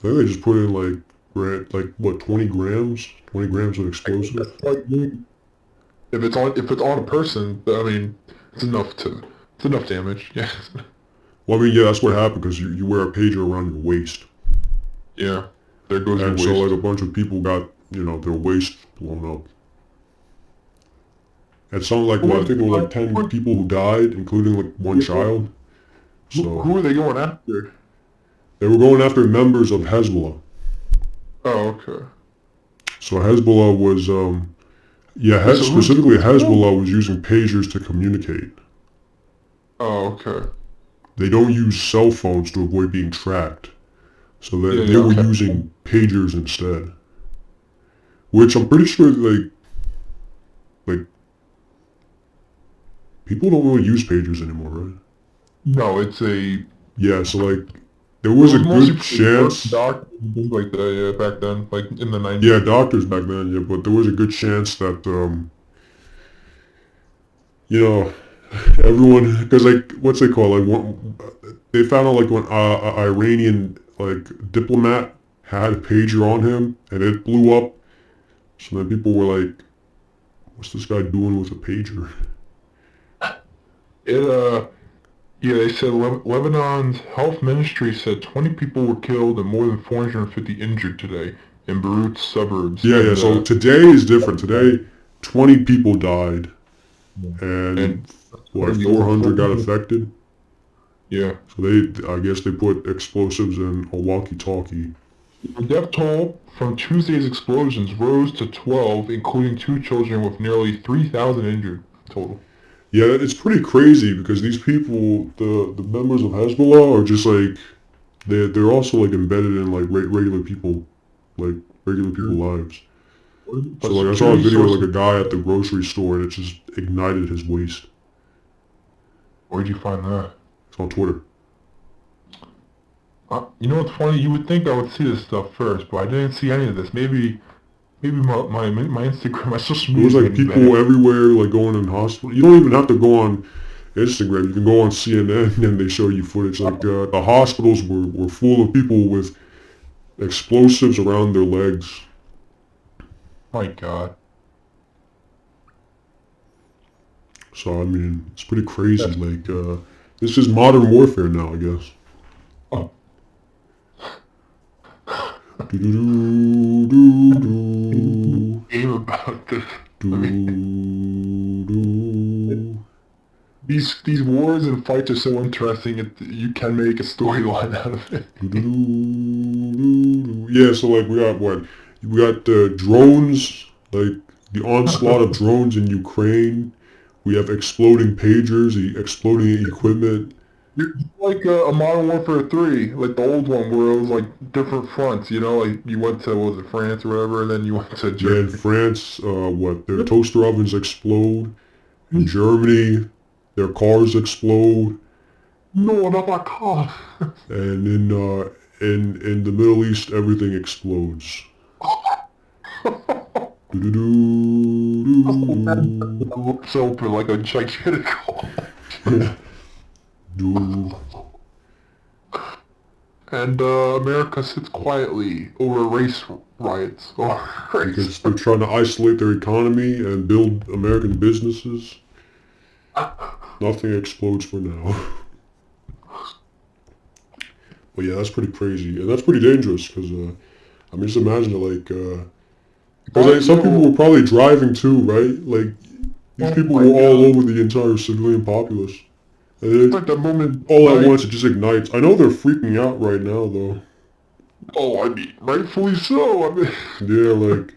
they just put in like like what, 20 grams? 20 grams of explosive? That's like if it's on a person, I mean, it's enough damage. Yeah. Well, I mean, yeah, that's what happened because you wear a pager around your waist. Yeah. There goes your And so, like, waist. a bunch of people got, their waist blown up. And some, like, what, I think there were like 10 people who died, including, like, one child. So, Who are they going after? they were going after members of Hezbollah. Oh, okay. So Hezbollah was, Wait, so specifically who? Hezbollah was using pagers to communicate. Oh, okay. They don't use cell phones to avoid being tracked. So Yeah, they yeah, were okay. using pagers instead. Which I'm pretty sure, like, people don't really use pagers anymore, right? No, it's a. Yeah, so, like, there It was a was mostly good for work, chance. doctors, and things like that. Yeah, back then, like in the Yeah, 90s. doctors back then, yeah, but there was a good chance that, you know, everyone, because, like, what's they call, like, they found out, like, when a Iranian, like, diplomat had a pager on him, and it blew up, so then people were like, what's this guy doing with a pager? It Yeah, they said Lebanon's health ministry said 20 people were killed and more than 450 injured today in Beirut's suburbs, Yeah, so today is different. Today, 20 people died, and, and what, over 400 got 400. affected? Yeah. So I guess they put explosives in a walkie-talkie. The death toll from Tuesday's explosions rose to 12, including 2 children, with nearly 3,000 injured total. Yeah, it's pretty crazy because these people, the members of Hezbollah, are just like they're also like embedded in like like regular people lives. So But like I saw a security video of sources. like a guy at the grocery store and it just ignited his waist. Where'd you find that? It's on Twitter. You know what's funny? You would think I would see this stuff first, but I didn't see any of this. Maybe my Instagram, my social It media was is like getting better. people everywhere like going in hospital. You don't even have to go on Instagram. You can go on CNN and they show you footage. Like the hospitals were full of people with explosives around their legs. My God. So I mean, it's pretty crazy. That's Like, this is modern warfare now, I guess. oh, Do do do do game about this. do I mean, do. these wars and fights are so interesting. You can make a storyline out of it. Yeah, so like we got what? We got drones, like the onslaught of drones in Ukraine. We have exploding pagers, the exploding equipment. You're like a Modern Warfare 3, like the old one where it was like different fronts. You know, like you went to what was it, France or whatever, and then you went to Yeah, in Germany. France, what? Their toaster ovens explode. In Germany, their cars explode. No, not my car. And in the Middle East, everything explodes. Do do do Looks open like a gigantic hole. do. Do. And America sits quietly over race riots or race. Because they're trying to isolate their economy and build American businesses. Nothing explodes for now. But yeah, that's pretty crazy. And that's pretty dangerous because, I mean, just imagine it like, because like, some people were probably driving too, right? Like, these Oh people my were all God. over the entire civilian populace. And It's then like that moment all at night. once it just ignites. I know they're freaking out right now though. Oh, I mean, rightfully so. I mean, Yeah, like,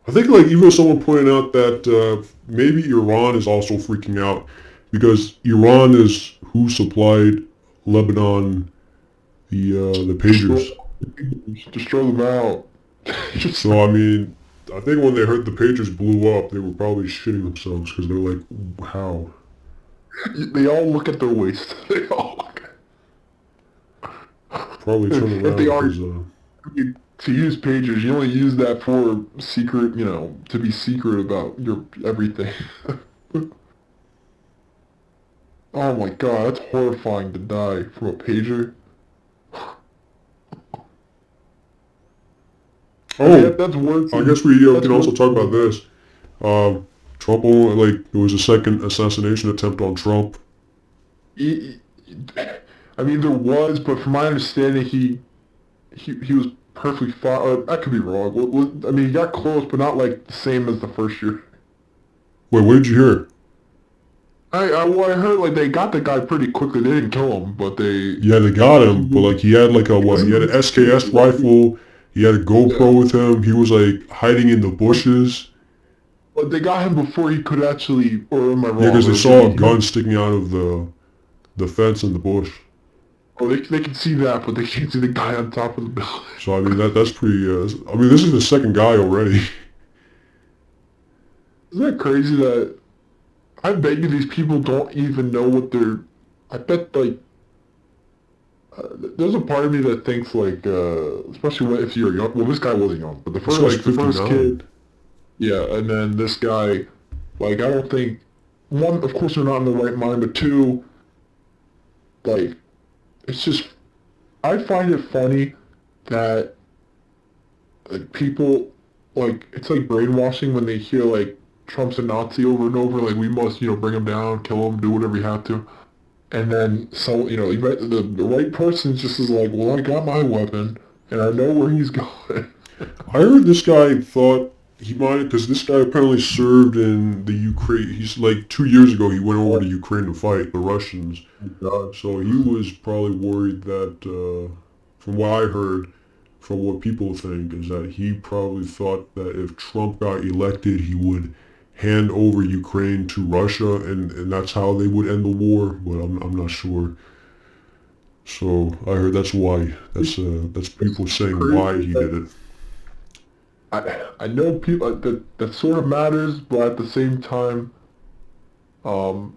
I think like even someone pointed out that maybe Iran is also freaking out because Iran is who supplied Lebanon the destroy, pagers. destroy them out. Just So I mean, I think when they heard the pagers blew up, they were probably shitting themselves because they're like, how? they all look at their waist. They all look. Probably turn If they around are because to use pagers, you only use that for secret. You know, to be secret about your everything. Oh my God, that's horrifying to die from a pager. I mean, Oh, that's worse I than guess we that's can also worse talk about than this. Trump, like, there was a second assassination attempt on Trump. he, I mean, there was, but from my understanding, he was perfectly fine. I could be wrong. I mean, he got close, but not like the same as the first year. Wait, what did you hear? Well, I heard like they got the guy pretty quickly. They didn't kill him, but Yeah, they got him, but like he had like a what? He had an SKS rifle. He had a yeah, GoPro with him. He was like hiding in the but, bushes. but they got him before he could actually. Or am I Yeah, wrong? because they Or saw a he gun sticking out of the fence in the bush. oh, they can see that, but they can't see the guy on top of the building. So I mean that's pretty. I mean this is the second guy already. Isn't that crazy that I bet you these people don't even know what they're. I bet like there's a part of me that thinks like especially if you're young. Well, this guy wasn't young, but This guy's the first 59. kid, yeah, and then this guy, like I don't think one, of course they're not in the right mind, but two, like it's just I find it funny that like people like it's like brainwashing when they hear like Trump's a Nazi over and over, like we must bring him down, kill him, do whatever we have to. And then, so, the right person just is like, well, I got my weapon, and I know where he's going. I heard this guy thought he might because this guy apparently served in the Ukraine. He's like 2 years ago he went over Oh, to Ukraine to fight the Russians. my God. So he was probably worried that, from what I heard, from what people think, is that he probably thought that if Trump got elected, he would hand over Ukraine to Russia, and that's how they would end the war. But I'm not sure. So I heard that's why. That's people It's saying why crazy he that did it. I know people that sort of matters, but at the same time, um,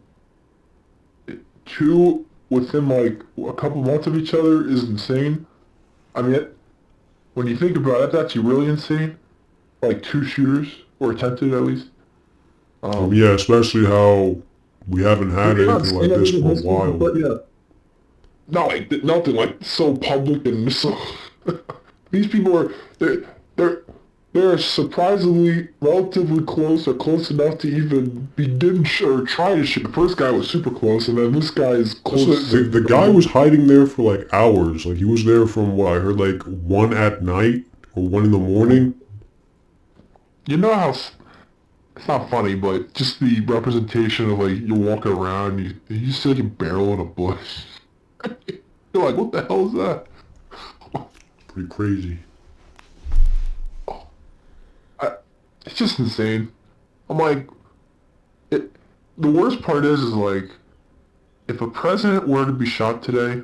two within like a couple months of each other is insane. I mean, when you think about it, that's actually really insane. Like two shooters, or attempted at least. Um, Yeah, especially how we haven't had We've not anything seen like this anything for a this while. but yeah, not like nothing like so public and so. These people are they're they're surprisingly relatively close or close enough to even begin or try to shoot. The first guy was super close, and then this guy is Also, close the to guy was hiding there for like hours. Like he was there from what I heard, like 1 at night or 1 in the morning. you know how it's not funny, but just the representation of like you're walking around, you see like a barrel in a bush. You're like, what the hell is that? Pretty crazy. I, it's just insane. I'm like, it. The worst part is like, if a president were to be shot today,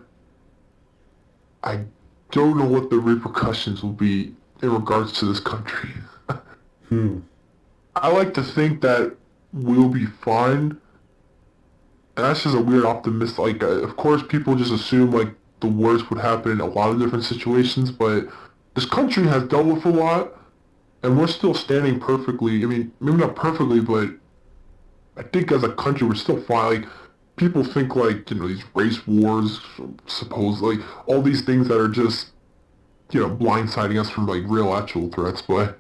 I don't know what the repercussions will be in regards to this country. Hmm. I like to think that we'll be fine. And that's just a weird optimist. Like, of course, people just assume like the worst would happen in a lot of different situations, but this country has dealt with a lot, and we're still standing perfectly. I mean, maybe not perfectly, but I think as a country we're still fine. Like, people think like these race wars, suppose like all these things that are just blindsiding us from like real actual threats, but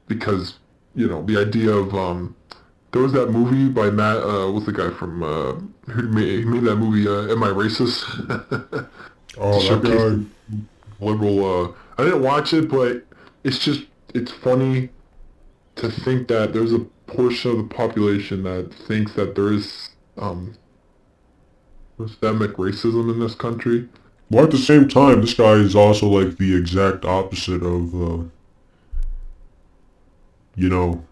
because the idea of there was that movie by Matt what's the guy from he made that movie Am I Racist to Oh, that showcase guy. the liberal I didn't watch it, but it's just it's funny to think that there's a portion of the population that thinks that there is systemic racism in this country. Well, at the same time, this guy is also like the exact opposite of, you know,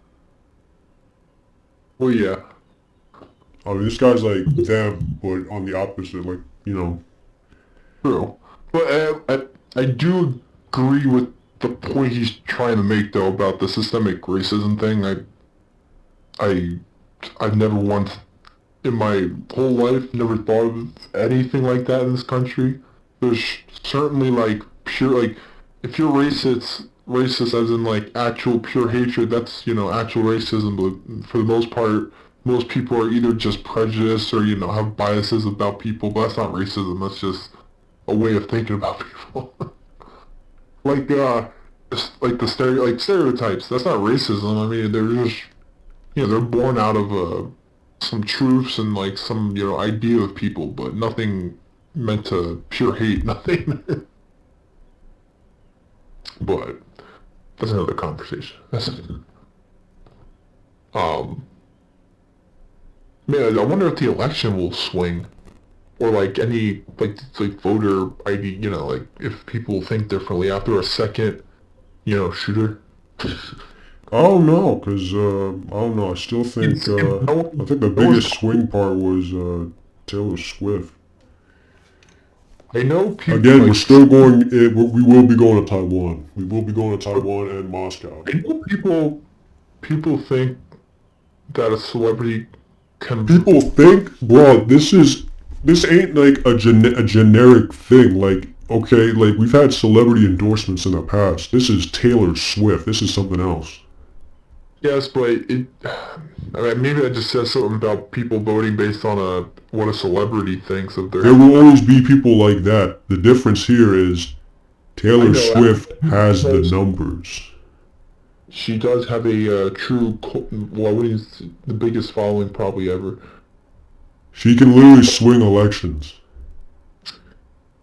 Well, yeah, I mean, this guy's like them, but on the opposite. Like, true. But I do agree with the point he's trying to make, though, about the systemic racism thing. I, I've never once in my whole life never thought of anything like that in this country. There's certainly like pure like if you're racist as in like actual pure hatred, that's actual racism. But for the most part, most people are either just prejudiced or have biases about people. But that's not racism. That's just a way of thinking about people. Like like like stereotypes. That's not racism. I mean, they're just they're born out of some truths and like some idea of people, but nothing meant to pure hate. Nothing. But that's another conversation. Um, man, I wonder if the election will swing, or like any like voter ID. Like if people think differently after a second, shooter. I don't know, cause I don't know. I still think I think the No one's. biggest swing part was Taylor Swift. I know people Again, we're like. still going. We will be going to Taiwan. We will be going to Taiwan and Moscow. I know people think that a celebrity can. People think, bro, this ain't like a generic thing. Like, okay, like we've had celebrity endorsements in the past. This is Taylor Swift. This is something else. Yes, but it. I mean, maybe that just says something about people voting based on what a celebrity thinks of There their. will always be people like that. The difference here is I Taylor know. Swift has the numbers. She does have a true. Well, what is the biggest following probably ever? She can literally swing elections.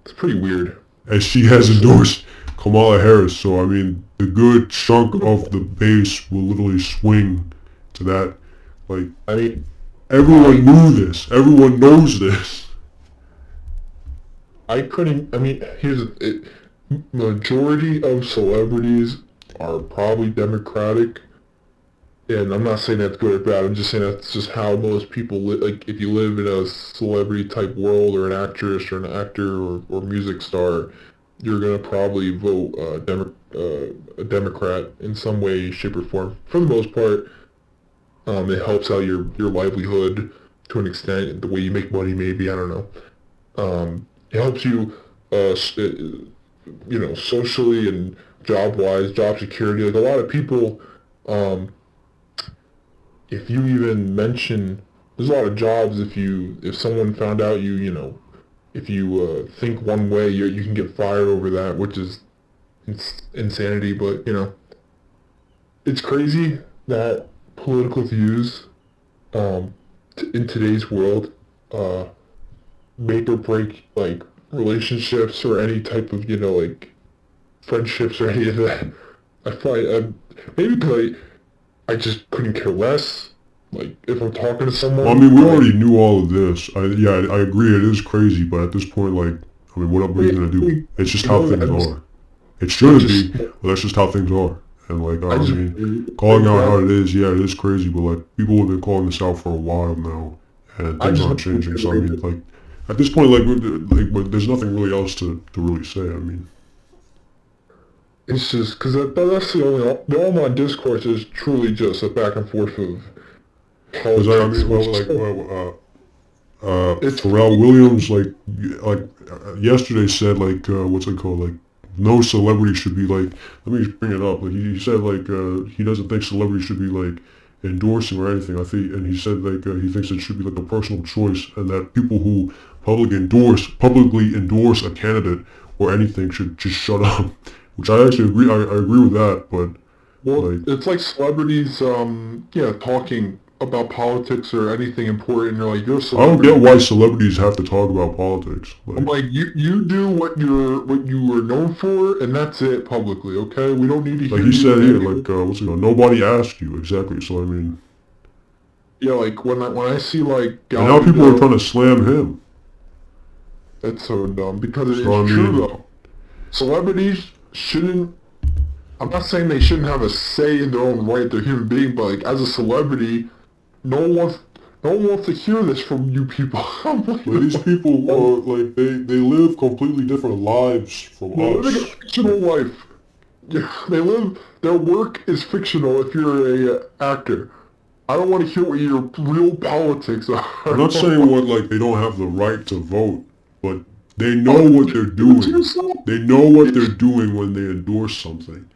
It's pretty weird. And she has endorsed Kamala Harris. So, I mean, the good chunk of the base will literally swing to that. Like, I mean, everyone knew this. Everyone knows this. I couldn't. I mean, majority of celebrities are probably Democratic, and I'm not saying that's good or bad. I'm just saying that's just how most people live. Like, if you live in a celebrity type world, or an actress, or an actor, or music star, you're gonna probably vote a Democrat in some way, shape, or form. For the most part, it helps out your livelihood to an extent. The way you make money, maybe, I don't know. It helps you, socially and job-wise, job security. Like a lot of people, um, if you even mention, there's a lot of jobs. If someone found out if you think one way, you can get fired over that, which is insanity. But it's crazy that political views, in today's world, uh, make or break like relationships or any type of like friendships or any of that. I find maybe because I just couldn't care less. Like if I'm talking to Well, I someone, mean, we already knew all of this. I agree. It is crazy, but at this point, like, I mean, what are you gonna do? It's just how things are. It shouldn't be, but that's just how things are. And like, I mean, calling out how it is, yeah, it is crazy. But like, people have been calling this out for a while now, and things aren't changing. So I mean, like, at this point, but there's nothing really else to really say. I mean, it's just because that's the online discourse is truly just a back and forth of because I politics. mean, Pharrell Williams, yesterday said, like, what's it called? Like, no celebrity should be, like, let me bring it up. Like, he said, like, he doesn't think celebrities should be, like, endorsing or anything. And he said, like, he thinks it should be, like, a personal choice, and that people who publicly endorse a candidate or anything should just shut up. Which I actually agree, I agree with that, but, Well, like, it's like celebrities, talking about politics or anything important. You're like, you're a I don't celebrity. get why celebrities have to talk about politics. I'm Like, like, you do what you were known for, and that's it publicly. Okay, we don't need to like hear he said you. here, like, what's it called? Nobody asked you, exactly. So, I mean, Yeah, like when I see like and now Gal people are Gadot, trying to slam him. that's so dumb because So, I it's true mean, though. Celebrities shouldn't. I'm not saying they shouldn't have a say in their own right. They're human being, but like as a celebrity, no one wants no one wants to hear this from you people. I'm like, but these people are, like, they live completely different lives from they're living a us. fictional life. Yeah, their work is fictional if you're a actor. I don't want to hear what your real politics are. I'm not saying like, they don't have the right to vote, but they know Oh, what they're doing. yourself? They know what they're doing when they endorse something.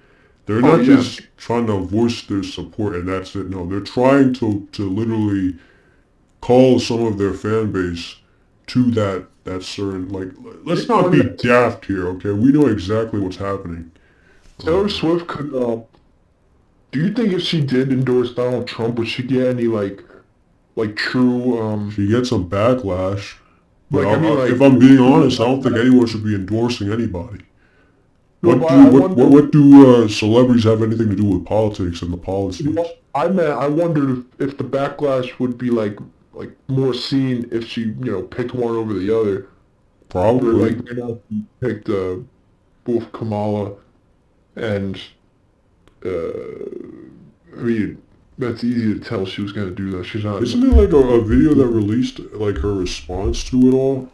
They're Oh not yeah, just trying to voice their support and that's it. No, they're trying to literally call some of their fan base to that certain, like, let's not be daft here, okay? We know exactly what's happening. Taylor Swift could, do you think if she did endorse Donald Trump, would she get any, like true, She gets some backlash. But like, I mean, if like, I'm being honest, I don't think anyone should be endorsing anybody. no, but I wonder, What do celebrities have anything to do with politics and the policies? I wondered if the backlash would be like more seen if she, picked one over the other. Or like, Probably. she picked, both Kamala and, I mean, that's easy to tell she was gonna do that. She's not. Isn't there like a video that released like her response to it all?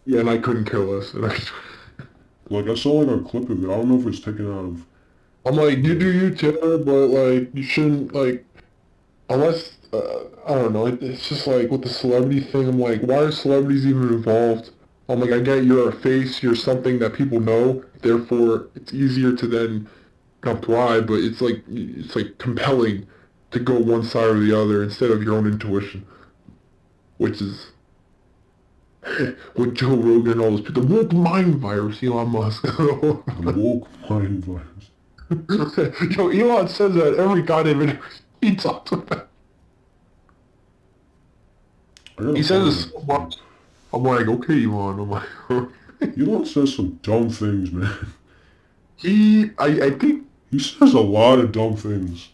Yeah, and I couldn't care less. And Like I saw like a clip of it. I don't know if it's taken out of. I'm like, you do you, Taylor, but like, you shouldn't like, unless I don't know. It's just like with the celebrity thing. I'm like, why are celebrities even involved? I'm like, I get you're a face, you're something that people know. Therefore, it's easier to then not thrive. But it's like compelling to go one side or the other instead of your own intuition, which is with Joe Rogan and all those people. The woke mind virus, Elon Musk. The woke mind virus. Elon says that every goddamn interview he talks about. He says this so much. I'm like, okay, Elon. I'm like, Elon says some dumb things, man. I think He says a lot of dumb things.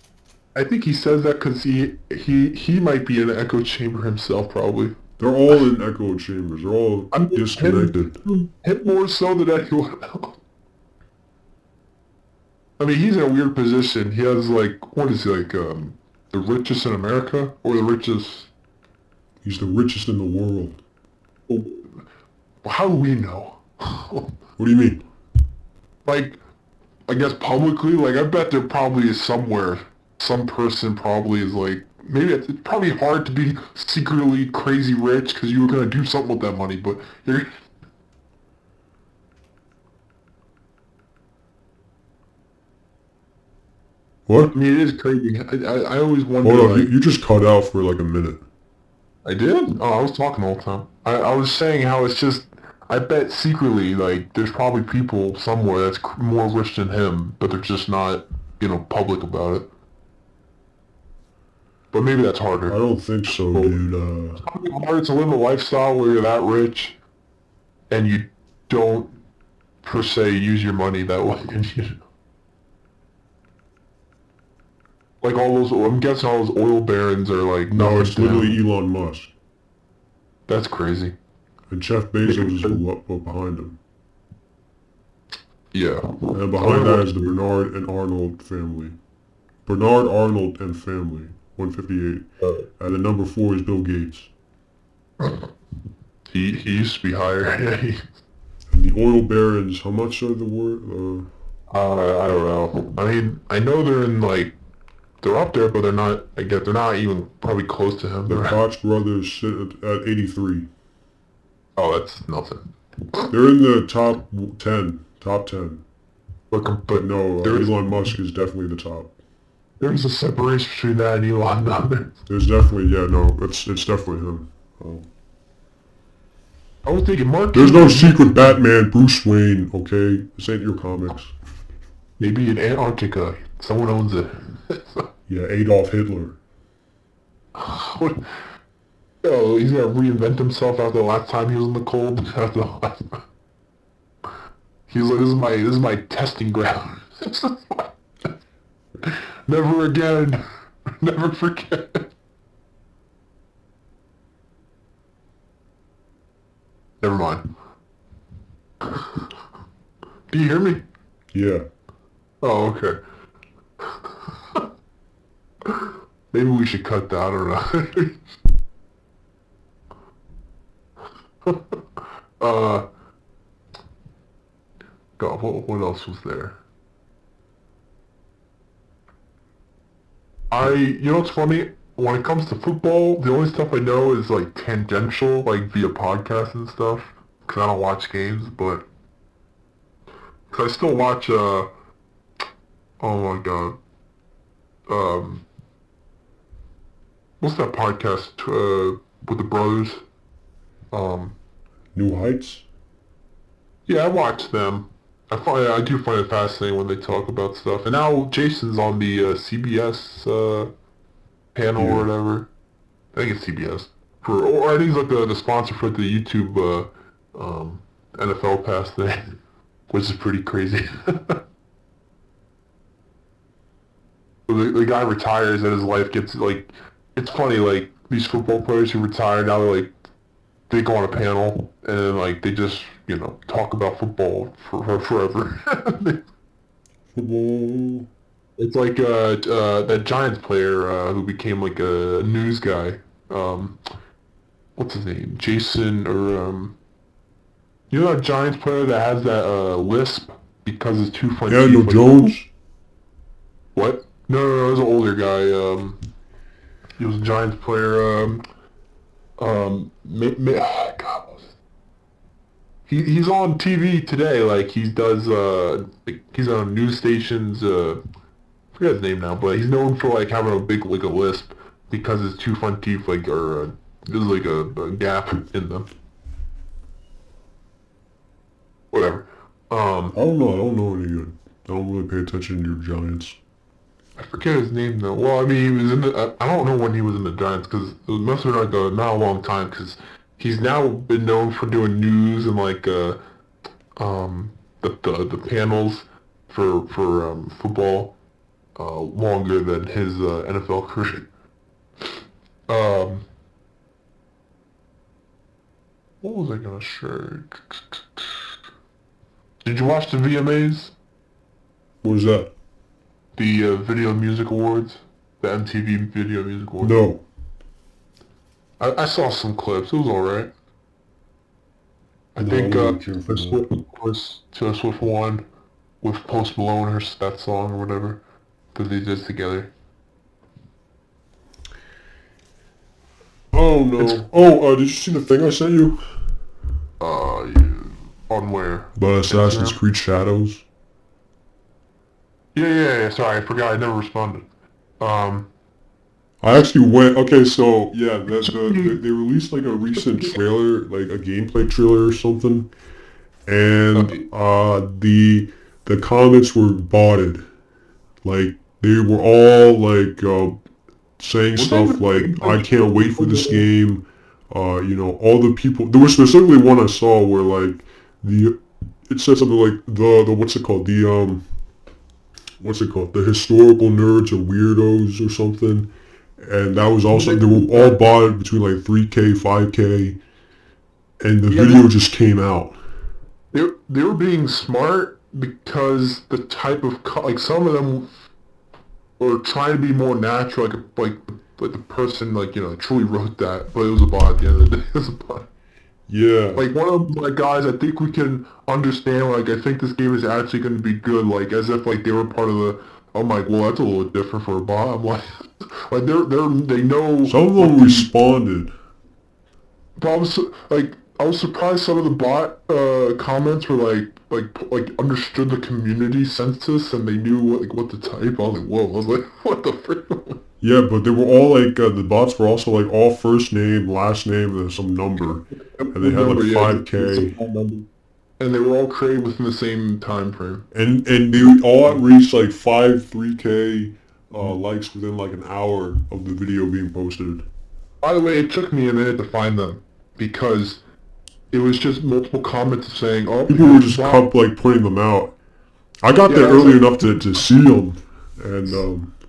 I think he says that because he might be in an echo chamber himself, probably. They're all in echo chambers. They're all I mean, disconnected. him more so than anyone else. I mean, he's in a weird position. He has like, what is he like, the richest in America or the richest? He's the richest in the world. Well, how do we know? What do you mean? Like, I guess publicly, like I bet there probably is somewhere, some person probably is like, maybe it's probably hard to be secretly crazy rich because you were gonna do something with that money, but you're. What? I mean, it is crazy. I always wonder. Hold on, Like, you just cut out for like a minute. I did? Oh, I was talking all the time. I was saying how it's just, I bet secretly, like, there's probably people somewhere that's more rich than him, but they're just not, public about it. But maybe that's I harder. don't think so, dude. It's probably harder to live a lifestyle where you're that rich and you don't, per se, use your money that way. Like all those, I'm guessing all those oil barons are like, No, nothing it's to him. literally Elon Musk. That's crazy. And Jeff Bezos is behind him. Yeah. And behind that is the Bernard and Arnold family. Bernard, Arnold, and family. 158. And the number 4 is Bill Gates. He used to be higher. And the oil barons, how much are the word? I don't know. I mean, I know they're in like, they're up there, but they're not, I guess, they're not even probably close to him. The Koch brothers sit at 83. Oh, that's nothing. They're in the top 10. Top 10. But No, Elon Musk is definitely the top. There's a separation between that and Elon now. There's definitely, yeah, no, it's definitely him. Oh. I was thinking Mark. There's no secret Batman, Bruce Wayne, okay? This ain't your comics. Maybe in Antarctica. Someone owns it. Yeah, Adolf Hitler. What? Oh, he's gonna reinvent himself after the last time he was in the cold. He's like, this is my testing ground. Never again. Never forget. Never mind. Do you hear me? Yeah. Oh, okay. Maybe we should cut that, I don't know. God, what else was there? You know what's funny? When it comes to football, the only stuff I know is like tangential, like via podcasts and stuff. Cause I don't watch games, but cause I still watch. Oh my god. What's that podcast? With the brothers. New Heights? Yeah, I watch them. I do find it fascinating when they talk about stuff. And now Jason's on the CBS panel or Yeah. whatever. I think it's CBS. Or I think he's like the sponsor for the YouTube NFL Pass thing, which is pretty crazy. The guy retires and his life gets like, it's funny, like these football players who retire now, they're like, they go on a panel and then like they just, talk about football for forever. Football. It's like that Giants player who became like a news guy. Um, what's his name? Jason or you know that Giants player that has that lisp because his two front Yeah, no teeth like Jones. what? No, it was an older guy. He was a Giants player. God, he's on TV today. Like he does. Like, he's on news stations. I forget his name now, but he's known for like having a big like a lisp because his two front teeth like are there's like a gap in them. Whatever. I don't know. I don't know any good. I don't really pay attention to your Giants. I forget his name though. Well, I mean, he was in the. I don't know when he was in the Giants because it must have been like not a long time because he's now been known for doing news and like the panels for football longer than his NFL career. Um, what was I gonna share? Did you watch the VMAs? What is that? The Video Music Awards? The MTV Video Music Awards? No. I saw some clips. It was alright. I No, I think wasn't care for that. Taylor Swift won with Post Malone, that song or whatever that they did together. Oh It's no. Oh, did you see the thing I sent you? you, on where? About Assassin's Instagram? Creed Shadows. Yeah. Sorry, I forgot. I never responded. Um, I actually went. Okay, so yeah, they released like a recent trailer, like a gameplay trailer or something, and uh, the comments were botted. Like they were all like saying was that stuff like "I can't wait for this the game." All the people. There was specifically one I saw where like the it said something like the what's it called what's it called, the historical nerds or weirdos or something, and that was also they were all bought between like 3K 5K, and the yeah, video just came out. they were being smart because the type of like some of them were trying to be more natural, like the person like truly wrote that, but it was a bot at the end of the day. It was a bot. Yeah. Like one of my guys, I think we can understand. Like I think this game is actually going to be good. Like as if like they were part of the. I'm like, well, that's a little different for a bot. I'm like, like they know Some of what them the. responded. But I was surprised some of the bot comments were like understood the community census and they knew what to type. I was like, whoa! I was like, what the frick? Yeah, but they were all like the bots were also like all first name, last name, and some number, and they had like Remember, yeah, it's a 5K, phone number. And they were all created within the same time frame. and they all reached like 3K likes within like an hour of the video being posted. By the way, it took me a minute to find them because it was just multiple comments saying, "Oh, People were here's just Bob." like putting them out. I got Yeah, there I was early like, enough to see them, and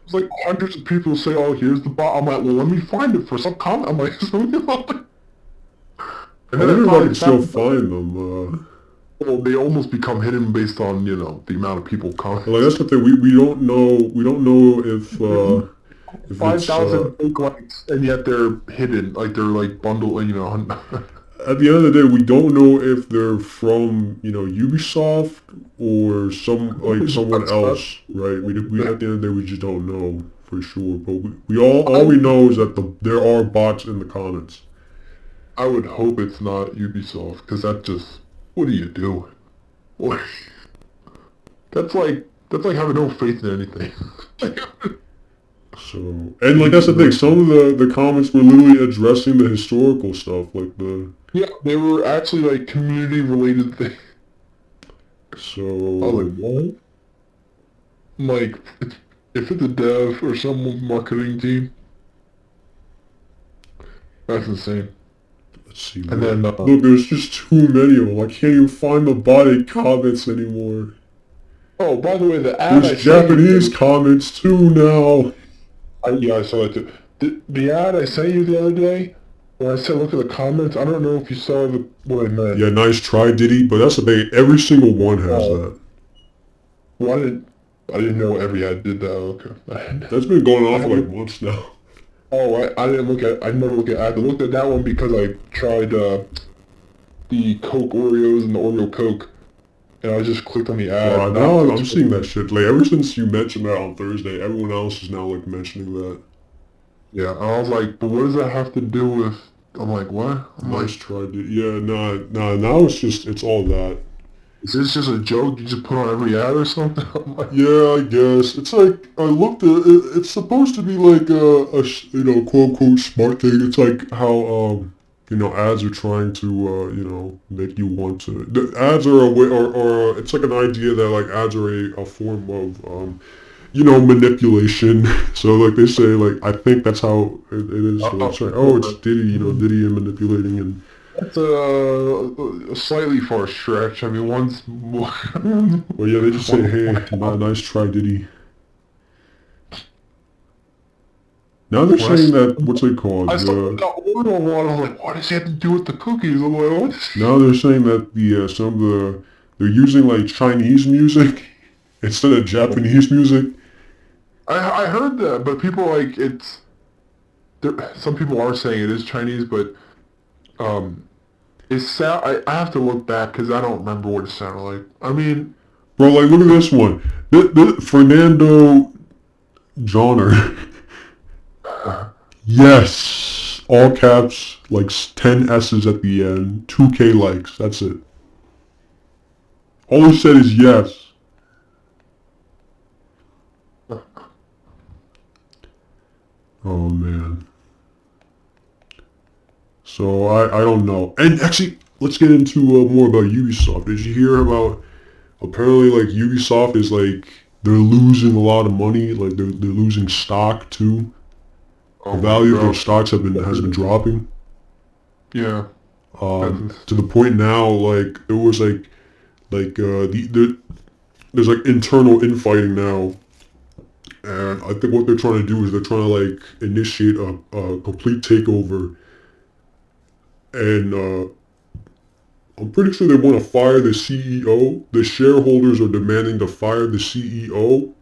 it's like hundreds of people say, "Oh, here's the bot." I'm like, "Well, let me find it for some comment." I'm like, and I then I wonder if I finally can still found find them. well, they almost become hidden based on the amount of people Like comment. that's the thing. We don't know. We don't know if Five it's thousand fake likes, and yet they're hidden, like they're like bundled, at the end of the day, we don't know if they're from Ubisoft or someone That's else, right? We at the end of the day we just don't know for sure. But we all we know is that there are bots in the comments. I would hope it's not Ubisoft, because that just, what do you do? What? That's like having no faith in anything. So and like that's the thing. Some of the comments were literally addressing the historical stuff, like the Yeah, they were actually like community related things. I was So like, what? I'm like, if it's a dev or some marketing team, that's insane. let's see. And Look, then, look. There's just too many of them. I can't even find the body comments anymore. oh, by the way, the ad There's I sent you, Japanese comments too now. yeah, I saw that too. The ad I sent you the other day, when I said look at the comments, I don't know if you saw what I meant. Yeah, nice try, Diddy. But that's the thing. Every single one has Oh, that. well, I didn't know every ad did that. Okay. That's been going I on for like haven't, months now. I didn't I never look at ads. I looked at that one because I tried, the Coke Oreos and the Oreo Coke, and I just clicked on the ad, Now not I'm seeing that shit. Like ever since you mentioned that on Thursday, everyone else is now like mentioning that. yeah, and I was like, but what does that have to do with, I'm like, what? I'm Nice like, try, Diddy. Yeah, nah. Now it's all that. is this just a joke you just put on every ad or something? I'm like, Yeah, I guess it's like I looked at it. It's supposed to be like quote unquote smart thing. It's like how ads are trying to make you want to. The ads are a way, or it's like an idea that like ads are a form of manipulation. So like they say, like I think that's how it is. So it's like, oh, it's Diddy, Diddy and manipulating. And that's a slightly far stretch. I mean, one's more, well, yeah, they just say, one's more hey, nice try, Diddy. Now they're when saying that what's it called? I saw the Oreo one, I was like, what does he have to do with the cookies? I'm like, what? Now they're saying that some of they're using like Chinese music instead of Japanese music. I heard that, but people like some people are saying it is Chinese, but um, I have to look back because I don't remember what it sounded like. I mean, Bro, like look at this one. Fernando Johnner. Yes. All caps, like 10 S's at the end, 2K likes, that's it. All he said is yes. Oh man. So I don't know. And actually, let's get into more about Ubisoft. Did you hear about apparently like Ubisoft is like they're losing a lot of money, like they're losing stock too. The oh my value of their god, stocks has been dropping. yeah, that's To the point now, like it was there's like internal infighting now, and I think what they're trying to do is they're trying to like initiate a complete takeover, and I'm pretty sure they want to fire the CEO. The shareholders are demanding to fire the CEO,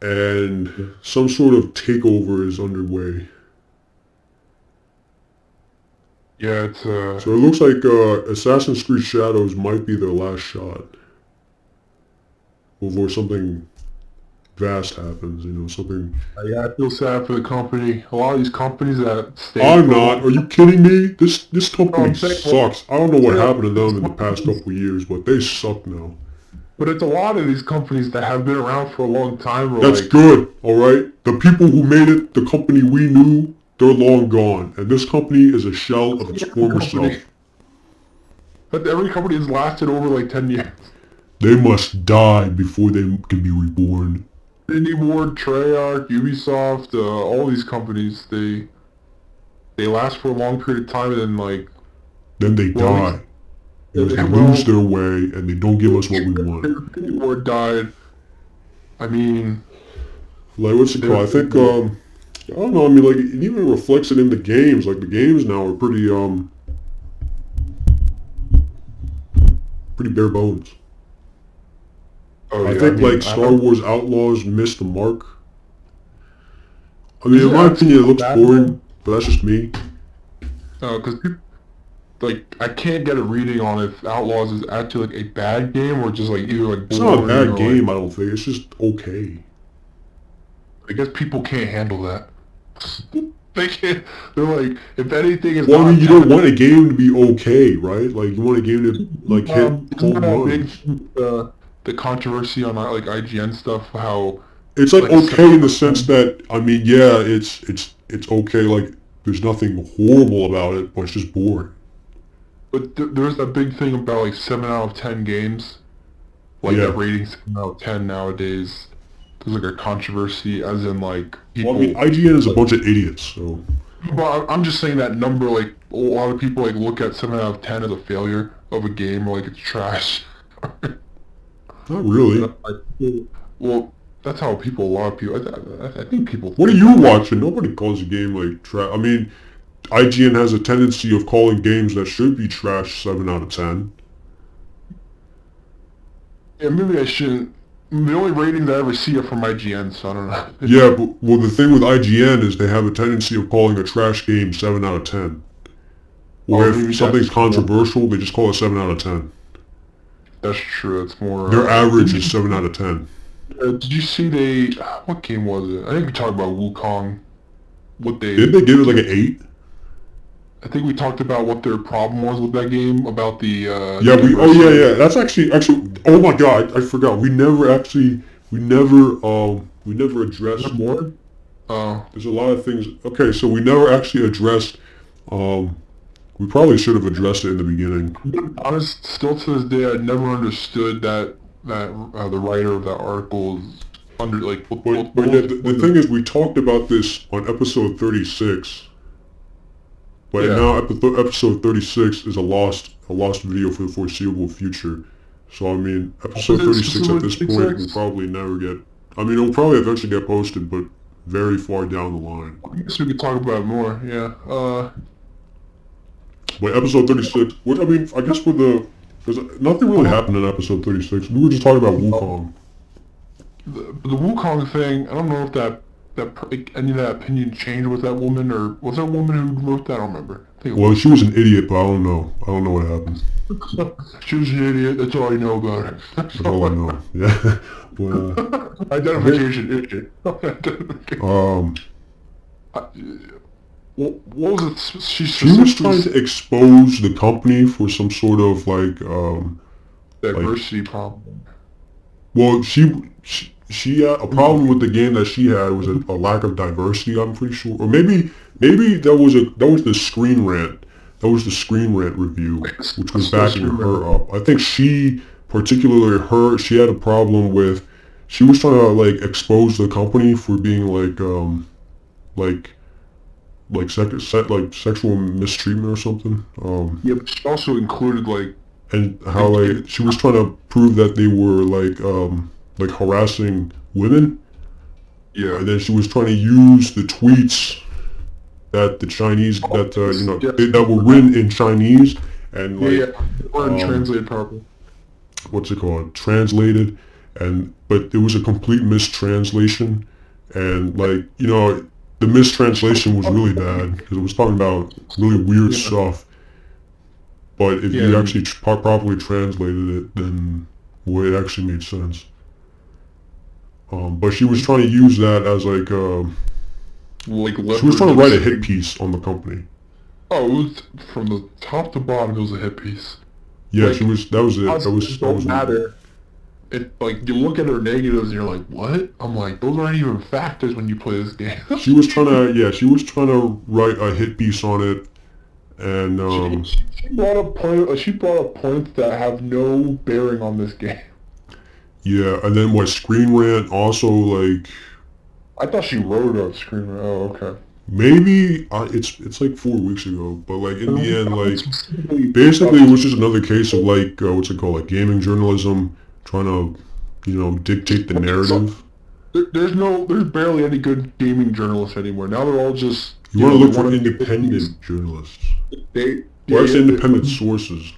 and some sort of takeover is underway. yeah, it's So it looks like Assassin's Creed Shadows might be their last shot before something vast happens. Something. yeah, I feel sad for the company. A lot of these companies that stay I'm for a not. long Are you time. kidding me? This No, company I'm saying, like, sucks. I don't know what happened to them these in the past companies, couple of years, but they suck now. but it's a lot of these companies that have been around for a long time. Or That's like, good, alright? The people who made it, the company we knew, they're long gone. And this company is a shell of its every former company, self. but every company has lasted over like 10 years. They must die before they can be reborn. Indie Ward, Treyarch, Ubisoft, all these companies, they last for a long period of time, and then like, Then they well, at least, die. Because they lose well, their way and they don't give us what we want. Indie Ward died. I mean, Like, what's it they're called? I think, I don't know, I mean, like, it even reflects it in the games. Like, the games now are pretty bare bones. oh I yeah, I think, mean, like, I Star don't. Wars Outlaws missed the mark. I mean, Is in it my actually opinion, it a looks bad game? boring, but that's just me. Because like I can't get a reading on if Outlaws is actually like a bad game or just like either like It's not a boring bad or like game, I don't think. It's just okay. I guess people can't handle that. They can't. They're like if anything is Well, I mean, not you don't 10, want a game to be okay, right? Like, you want a game to, like, hit isn't home that a big runs. the controversy on like IGN stuff how It's, like, like a okay in the sense 7 that, I mean, yeah, it's okay, like, there's nothing horrible about it, but it's just boring. but there's that big thing about like 7 out of 10 games like Yeah. that rating 7 out of 10 nowadays. There's like a controversy, as in like Well, I mean, people. IGN is a Like, bunch of idiots, so... but I'm just saying that number. Like a lot of people like look at 7 out of 10 as a failure of a game, or like it's trash. Not And really. I'm like, well, that's how people. A lot of people. I think people What are think you that way. watching? Nobody calls a game like trash. I mean, IGN has a tendency of calling games that should be trash 7 out of 10. Yeah, maybe I shouldn't. The only ratings I ever see are from IGN, so I don't know. Yeah, but well, the thing with IGN is they have a tendency of calling a trash game 7 out of 10. Oh, Or if maybe something's that's more. controversial, they just call it 7 out of 10. That's true. It's more. Their average Did is 7 out of 10. did you see they? What game was it? I think we talked about Wukong. What Did they give it like an 8? I think we talked about what their problem was with that game about the Yeah, oh yeah, diversity. yeah, that's actually, oh my god, I forgot, we never addressed, More? Oh, there's a lot of things, okay, so we never actually addressed, um, we probably should have addressed it in the beginning. to be honest, still to this day, I never understood that the writer of that article is under like But yeah, the thing is, we talked about this on episode 36, but yeah. now episode 36 is a lost video for the foreseeable future. So I mean, episode Was it 36 at this point will 66? probably never get. I mean, it'll probably eventually get posted, but very far down the line. I guess we could talk about it more. Yeah. But episode 36, which I mean, I guess for the because nothing really happened in episode 36. We were just talking about Wukong. The Wukong thing. I don't know if like, any of that opinion changed with that woman, or was there a woman who wrote that? I don't remember. I think it Well, was. she was an idiot, but I don't know. I don't know what happened. She was an idiot. That's all I know about her. That's all I know. Yeah. But Identification idiot. Identification. um. What was it? She was trying to expose the company for some sort of Diversity problem. well, she had a problem with the game that she had was a lack of diversity. I'm pretty sure, or maybe that was the Screen Rant. That was the Screen Rant review, which was backing her up. I think she had a problem with. She was trying to like expose the company for being like sexual mistreatment or something. Yeah, but she also included like. And how like she was trying to prove that they were like harassing women. Yeah. And then she was trying to use the tweets that the Chinese that were written in Chinese and Yeah, like or translated properly. what's it called, translated, but it was a complete mistranslation, and like the mistranslation was really bad because it was talking about really weird stuff. But if you actually properly translated it, then well, it actually made sense. But she was trying to use that as like she was trying to write a hit piece on the company. Oh, it was from the top to bottom. It was a hit piece. Yeah, Like, she was. That was it. That was. Don't matter. It like you look at her negatives and you're like, what? I'm like, those aren't even factors when you play this game. She was trying to. Yeah, she was trying to write a hit piece on it, and she brought up points that have no bearing on this game. yeah, and then what? Screen Rant also like. I thought she wrote a screen. Oh, okay. Maybe it's like 4 weeks ago, but like in the end, like basically it was just another case of like what's it called, like gaming journalism trying to dictate the narrative. There's barely any good gaming journalists anymore. Now they're all just. You want to look for independent journalists, or actually independent sources.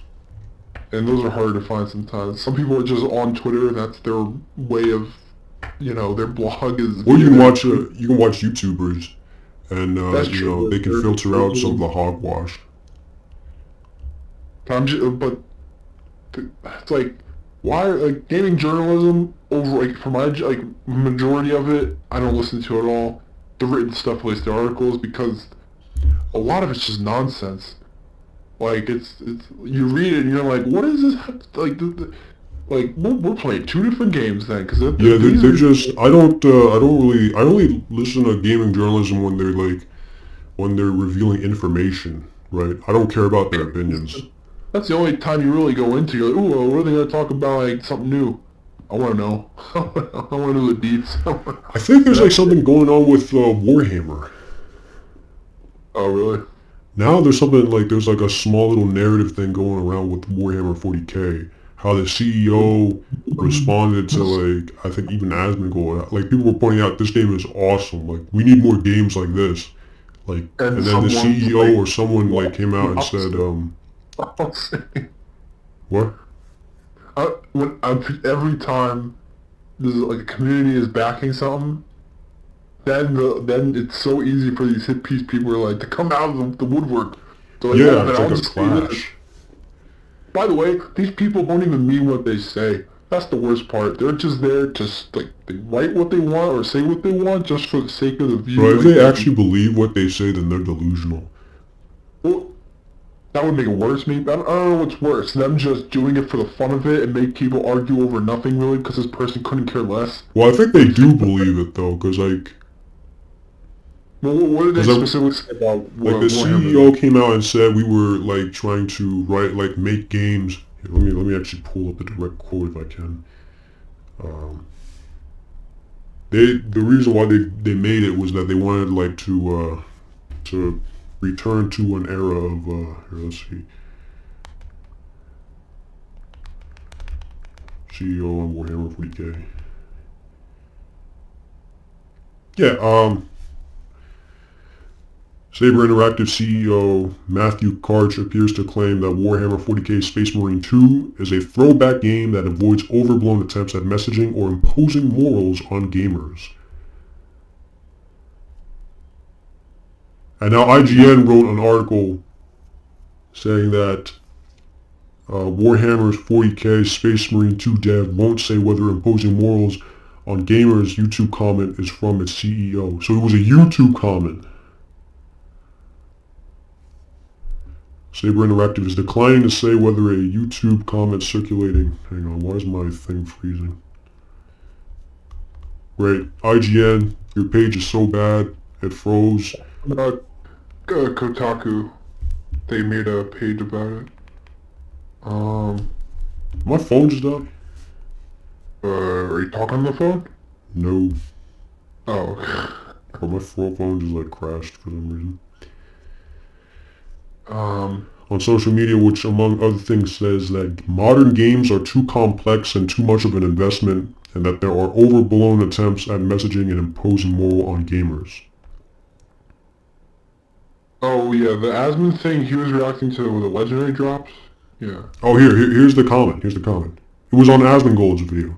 And those are hard to find sometimes. Some people are just on Twitter, and that's their way of, their blog is. Or you can watch YouTubers, and That's true, they can filter out some of the hogwash. But it's like, why like gaming journalism over like for my like majority of it, I don't listen to at all. The written stuff, at least the articles, because a lot of it's just nonsense. Like it's you read it and you're like, what is this? Like we're playing two different games then, because Yeah, they're just. I only listen to gaming journalism when they're revealing information, right? I don't care about their opinions. That's the only time you really go into. You're like, ooh, what are they gonna talk about? Like something new. I want to know. I want to know the deets. I think there's And like something going on with Warhammer. oh, really? Now there's something like there's like a small little narrative thing going around with Warhammer 40k. How the CEO responded to like I think even Asmongold. Like people were pointing out this game is awesome. Like we need more games like this. Like And and then the someone's CEO like, or someone like what? came out The and said opposite. Opposite. what? Every time there's like a community is backing something, then it's so easy for these hit piece people are like to come out of the woodwork. They're like, oh, Yeah, then it's I'll like a just say this. clash. By the way, these people don't even mean what they say. That's the worst part. They're just there to like they write what they want or say what they want just for the sake of the view. Bro, if Like they they, actually believe what they say, then they're delusional. well, that would make it worse. Maybe I don't know what's worse. Them just doing it for the fun of it and make people argue over nothing really because this person couldn't care less. Well, I think For they the sake do of it. believe it though, Well, what did they cause I, specifically say about like the Warhammer CEO though? came out and said we were like trying to write like make games. Here, let me actually pull up the direct quote if I can. Um, the reason why they made it was that they wanted like to return to an era of here, let's see, CEO on Warhammer 40k. Yeah, Saber Interactive CEO Matthew Karch appears to claim that Warhammer 40k Space Marine 2 is a throwback game that avoids overblown attempts at messaging or imposing morals on gamers. And now IGN wrote an article saying that Warhammer's 40k Space Marine 2 dev won't say whether imposing morals on gamers' YouTube comment is from its CEO. So it was a YouTube comment. Saber Interactive is declining to say whether a YouTube comment circulating. Hang on, why is my thing freezing? Right, IGN, your page is so bad, it froze. Uh, Kotaku, they made a page about it. Um, My phone just died? are you talking on the phone? No. Oh, Or my phone just like crashed for some reason. um, On social media, which among other things says that modern games are too complex and too much of an investment, and that there are overblown attempts at messaging and imposing moral on gamers. oh yeah, the Asmon thing, he was reacting to the legendary drops. Yeah, Oh, here's the comment. Here's the comment. It was on Asmongold's video.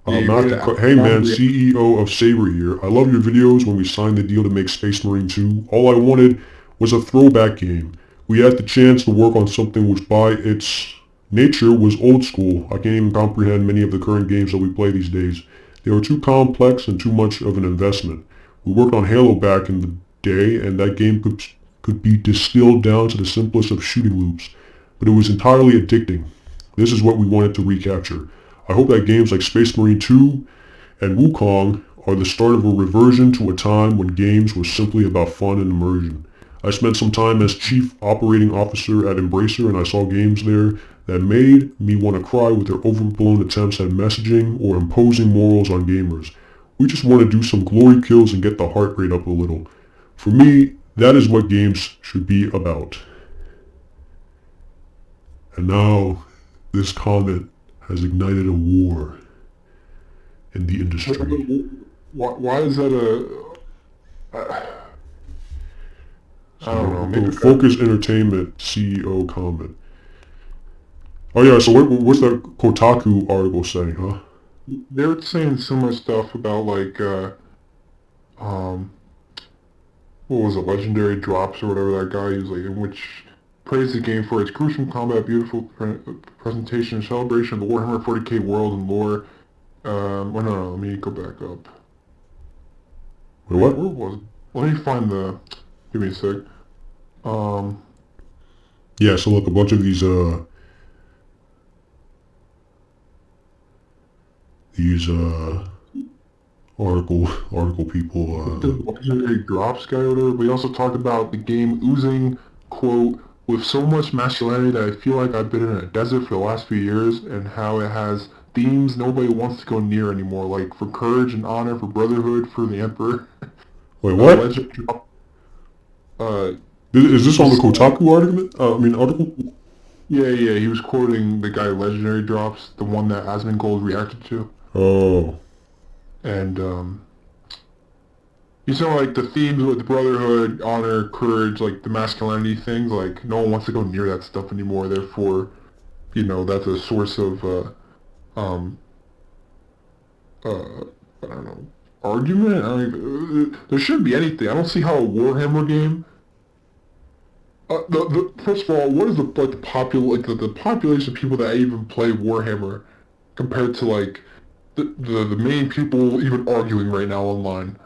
yeah, he made Matthew, it hey man, angry. CEO of Saber here. I love your videos when we signed the deal to make Space Marine 2. All I wanted was a throwback game. We had the chance to work on something which by its nature was old school. I can't even comprehend many of the current games that we play these days. They were too complex and too much of an investment. We worked on Halo back in the day, and that game could be distilled down to the simplest of shooting loops. But it was entirely addicting. This is what we wanted to recapture. I hope that games like Space Marine 2 and Wukong are the start of a reversion to a time when games were simply about fun and immersion. I spent some time as Chief Operating Officer at Embracer, and I saw games there that made me want to cry with their overblown attempts at messaging or imposing morals on gamers. We just want to do some glory kills and get the heart rate up a little. For me, that is what games should be about. And now, this comment has ignited a war in the industry. Why is that I don't know, So, maybe the Focus Entertainment CEO comment. Oh yeah, so what's that Kotaku article saying, huh? they were saying similar stuff about like, um, what was it, legendary drops or whatever that guy was like, in which praised the game for its gruesome combat, beautiful presentation, and celebration of the Warhammer 40k world and lore. Well, no, let me go back up. Wait, Wait, what? where was it? Let me find the, give me a sec. Um, Yeah, so look, a bunch of these article people the legendary drops guy or whatever, but he also talked about the game oozing, quote, with so much masculinity that I feel like I've been in a desert for the last few years, and how it has themes nobody wants to go near anymore, like for courage and honor, for brotherhood, for the emperor. Wait, what? Legend drop. Uh, Is this on the he's Kotaku argument? Article? yeah, he was quoting the guy Legendary Drops, the one that Asmongold reacted to, Oh. and he's saying like the themes with brotherhood, honor, courage, like the masculinity things, like no one wants to go near that stuff anymore. Therefore, that's a source of um I don't know, argument. I don't even, there shouldn't be anything. I don't see how a Warhammer game. The first of all, what is the population of people that even play Warhammer compared to like the main people even arguing right now online?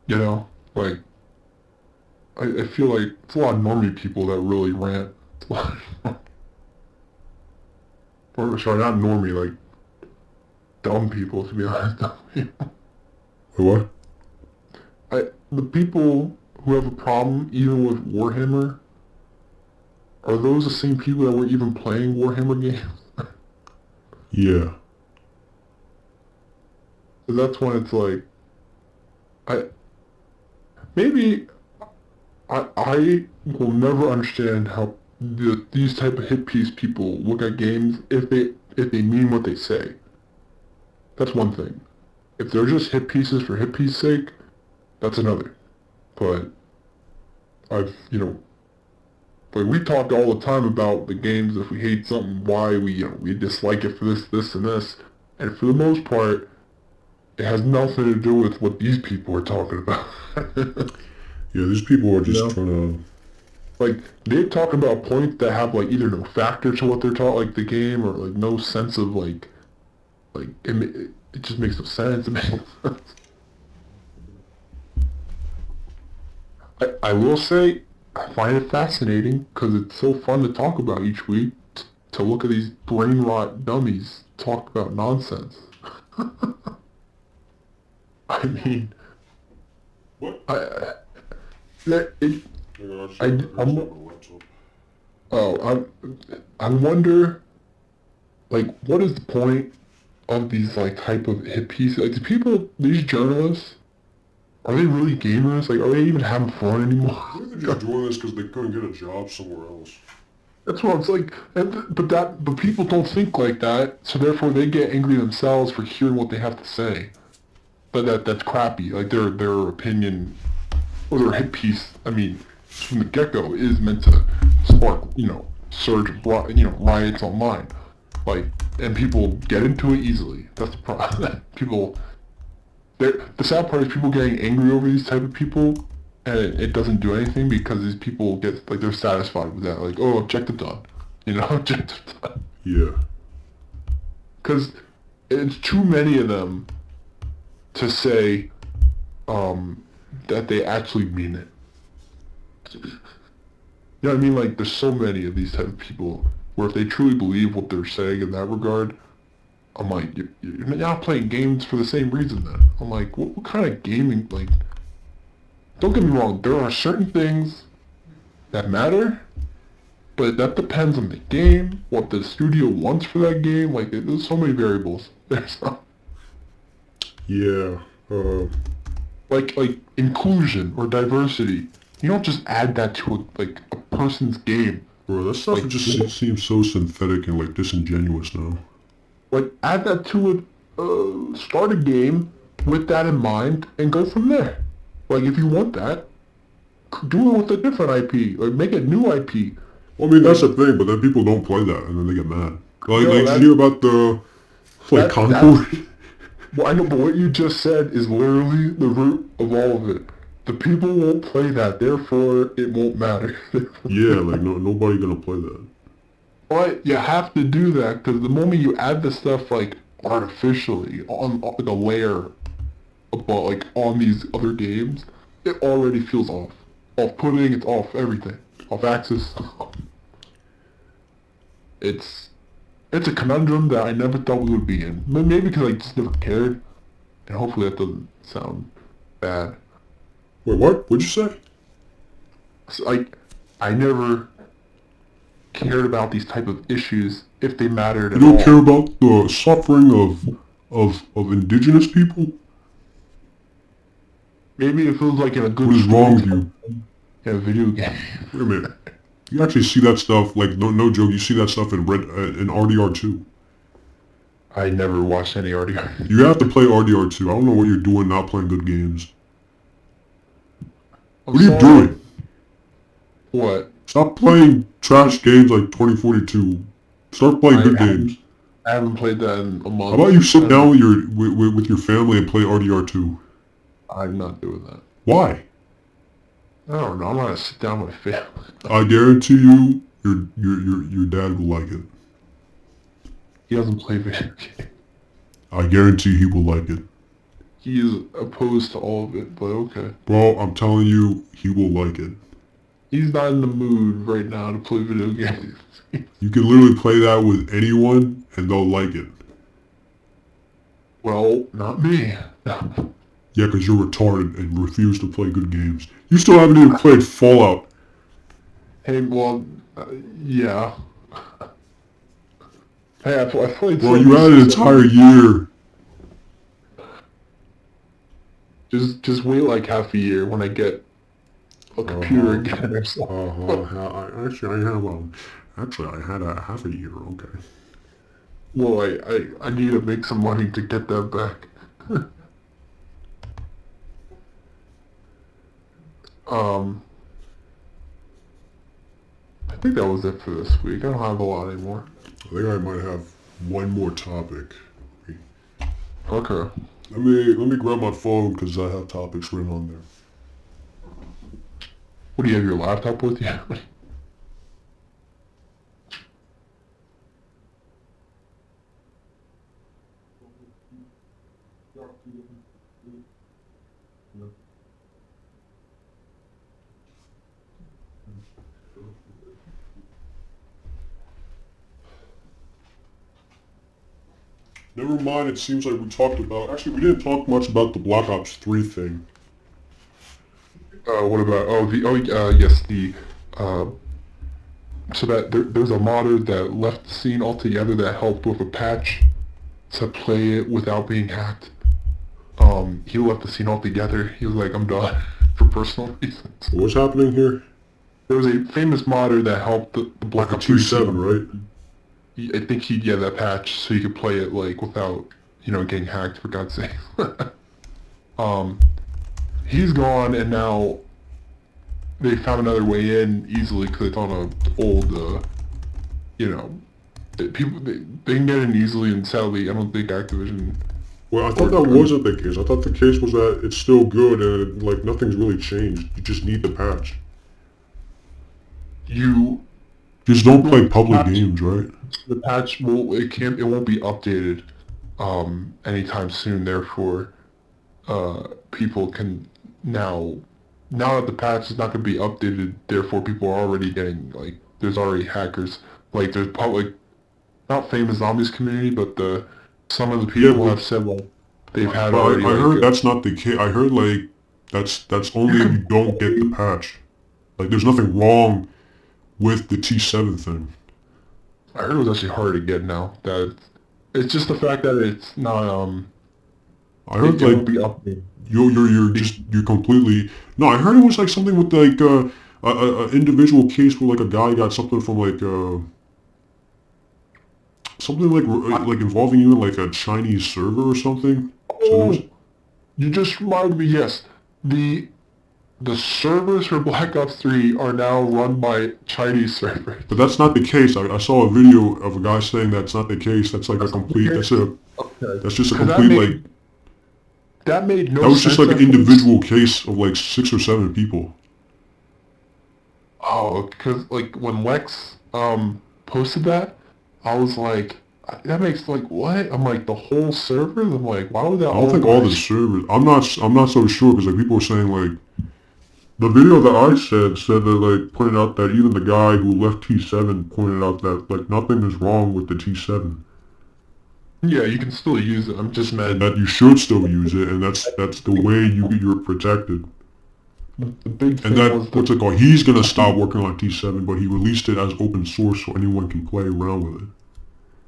You know, like I feel like it's a lot of normie people that really rant. Or sorry, not normie, like dumb people to be honest. Dumb people. Wait, what? The people who have a problem even with Warhammer, are those the same people that were even playing Warhammer games? Yeah. So that's when it's like, I maybe I will never understand how these type of hit piece people look at games if they mean what they say. That's one thing. If they're just hit pieces for hit piece sake, that's another. But I've like we talk all the time about the games. If we hate something, why we dislike it for this, and this, and for the most part, it has nothing to do with what these people are talking about. Yeah, these people are You just know, trying to... like they're talking about points that have like either no factor to what they're taught, like the game, or like no sense of like it just makes no sense. It makes no sense. I will say I find it fascinating because it's so fun to talk about each week. To look at these brain rot dummies talk about nonsense. I mean, What? that it, Hang on, I, I'm, my laptop. I wonder, like, what is the point of these, like, type of hit pieces? Like, these journalists, are they really gamers? Like, are they even having fun anymore? I think they're just doing this because they couldn't get a job somewhere else. That's what it's like, but people don't think like that, so therefore they get angry themselves for hearing what they have to say. But that's crappy. Like their opinion or their hit piece. I mean, from the get go, is meant to spark surge riots online, like and people get into it easily. That's the problem. People, the sad part is people getting angry over these type of people, and it doesn't do anything because these people get like they're satisfied with that. Like, oh, objective done, objective done. Yeah. Because it's too many of them to say that they actually mean it. You know what I mean? Like, there's so many of these type of people where if they truly believe what they're saying in that regard, I'm like, you're not playing games for the same reason then. I'm like, what kind of gaming, like, don't get me wrong, there are certain things that matter, but that depends on the game, what the studio wants for that game, like, there's so many variables. There's not, Yeah. like inclusion or diversity. You don't just add that to a person's game. Bro, that stuff Like, seems so synthetic and like disingenuous now. like add that to start a game with that in mind and go from there. Like, if you want that, do it with a different IP. Like, make a new IP. Well, I mean, that's the thing, but then people don't play that and then they get mad. Like, No, did you hear about the, like, that's, Concord? well, I know, but what you just said is literally the root of all of it. The people won't play that, therefore it won't matter. Yeah, like, nobody gonna play that. But you have to do that because the moment you add the stuff like artificially on like a layer about like on these other games, it already feels off-putting. It's off everything, off axis. It's it's a conundrum that I never thought we would be in. Maybe because I just never cared, and hopefully that doesn't sound bad. Wait, what? What'd you say? So, like I never cared about these type of issues if they mattered You at don't care all. about the suffering of indigenous people? Maybe if it was like in a good What is wrong story with you? in a video game. Wait a minute. You actually see that stuff, like, no joke, you see that stuff in in RDR2. I never watched any RDR. You have to play RDR2. I don't know what you're doing not playing good games. I'm What are you sorry. doing? What? Stop playing trash games like 2042. Start playing good games. I haven't played that in a month. How about you sit down with your family and play RDR2? I'm not doing that. Why? I don't know. I'm not gonna sit down with my family. I guarantee you, your dad will like it. He doesn't play video games. I guarantee he will like it. He is opposed to all of it, but okay. Bro, I'm telling you, he will like it. He's not in the mood right now to play video games. You can literally play that with anyone and they'll like it. Well, not me. Yeah, because you're retarded and refuse to play good games. You still haven't even played Fallout. Hey, well, yeah. Hey, I played. Bro, you had an entire year. Just wait like half a year when I get a computer again or something. Actually, I had a half a year. Okay. Well, I need to make some money to get that back. I think that was it for this week. I don't have a lot anymore. I think I might have one more topic. Okay. Let me grab my phone because I have topics written on there. What, do you have your laptop with you? Never mind, it seems like we talked about... Actually, we didn't talk much about the Black Ops 3 thing. What about, yes, so that there's a modder that left the scene altogether that helped with a patch to play it without being hacked. He left the scene altogether. He was like, I'm done, for personal reasons. What's happening here? There was a famous modder that helped the Black Ops 3 T7, right? I think that patch so you could play it, like, without, getting hacked, for God's sake. He's gone, and now they found another way in easily because it's on a old, people, they can get in easily, and sadly, I don't think Activision... Well, I thought that wasn't the case. I thought the case was that it's still good and, like, nothing's really changed. You just need the patch. You... Just don't play public games, right? The patch it won't be updated, anytime soon, therefore, people can now that the patch is not going to be updated, therefore people are already getting, like, there's already hackers, like, there's public, not famous zombies community, but some of the people have said, like, they've had already, I heard that's not the case. I heard, like, that's only if you don't get the patch. Like, there's nothing wrong with the T7 thing. I heard it was actually harder to get now, that it's just the fact that it's not, I heard, it like, won't be updated. You're completely... No, I heard it was, like, something with, like, a individual case where, like, a guy got something from, like, something, like involving you in, like, a Chinese server or something. Oh, you just reminded me, yes. The servers for Black Ops 3 are now run by Chinese servers. But that's not the case. I saw a video of a guy saying that's not the case. That's, like, a complete... That's just a complete, like... That made no sense. That was just, like, an individual case of, like, 6 or 7 people. Oh, because, like, when Lex, posted that, I was like, that makes, like, what? I'm like, the whole server? I'm like, why would that... I don't think all the servers... I'm not so sure, because, like, people were saying, like... The video that I said that, like, pointed out that even the guy who left T7 pointed out that, like, nothing is wrong with the T7. Yeah, you can still use it. I'm just mad. And that you should still use it, and that's the way you're protected. the big And thing that, was what's it called? He's gonna stop working on T7, but he released it as open source so anyone can play around with it.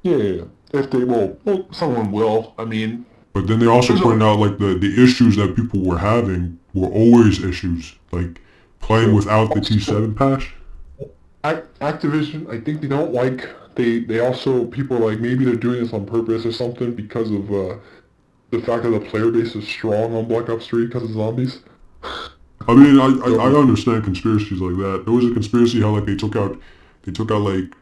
yeah. If they well, someone will. I mean, But then they also there's a pointed out like the issues that people were having were always issues, like playing true. without the Also, T7 patch. Activision, I think they don't like. They also people are like maybe they're doing this on purpose or something because of the fact that the player base is strong on Black Ops 3 because of zombies. I mean, I So understand conspiracies like that. There was a conspiracy how like they took out like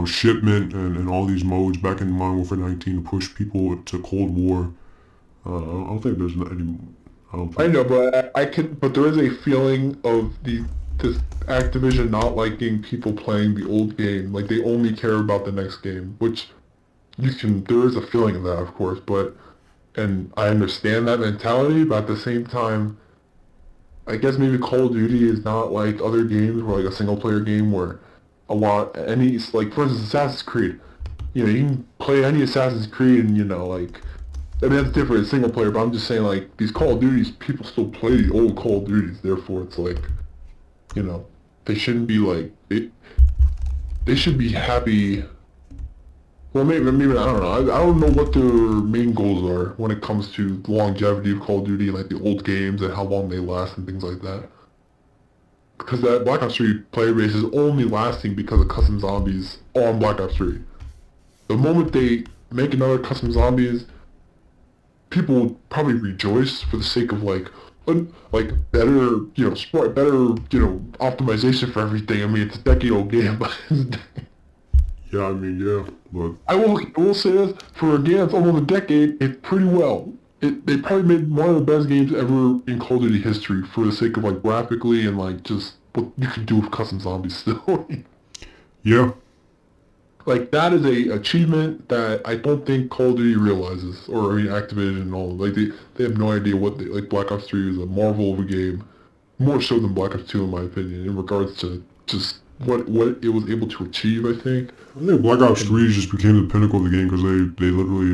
shipment and all these modes back in Modern Warfare 19 to push people to Cold War. I don't think there's any. I don't I think. know, but I can. But there is a feeling of this Activision not liking people playing the old game. Like they only care about the next game, which you can. There is a feeling of that, of course, but and I understand that mentality, but at the same time, I guess maybe Call of Duty is not like other games where like a single player game where a lot any like for instance Assassin's Creed. You can play any Assassin's Creed and like I mean that's different, it's single player, but I'm just saying like these Call of Duties, people still play the old Call of Duties, therefore it's like, you know, they shouldn't be like they should be happy. Well, maybe I don't know. I don't know what their main goals are when it comes to the longevity of Call of Duty, like the old games and how long they last and things like that. Because that Black Ops 3 player base is only lasting because of custom zombies on Black Ops 3. The moment they make another custom zombies, people would probably rejoice for the sake of like better, better, optimization for everything. I mean, it's a decade-old game, but Yeah, I mean, yeah, but I will say this, for a game that's almost a decade, it's pretty well. They probably made one of the best games ever in Call of Duty history for the sake of like graphically and like just what you can do with custom zombies still. yeah, Like that is a achievement that I don't think Call of Duty realizes, or I mean Activision and all. Like they have no idea what like Black Ops 3 is a marvel of a game, more so than Black Ops 2 in my opinion, in regards to just what it was able to achieve. I think. I think Black Ops And 3 just became the pinnacle of the game because they literally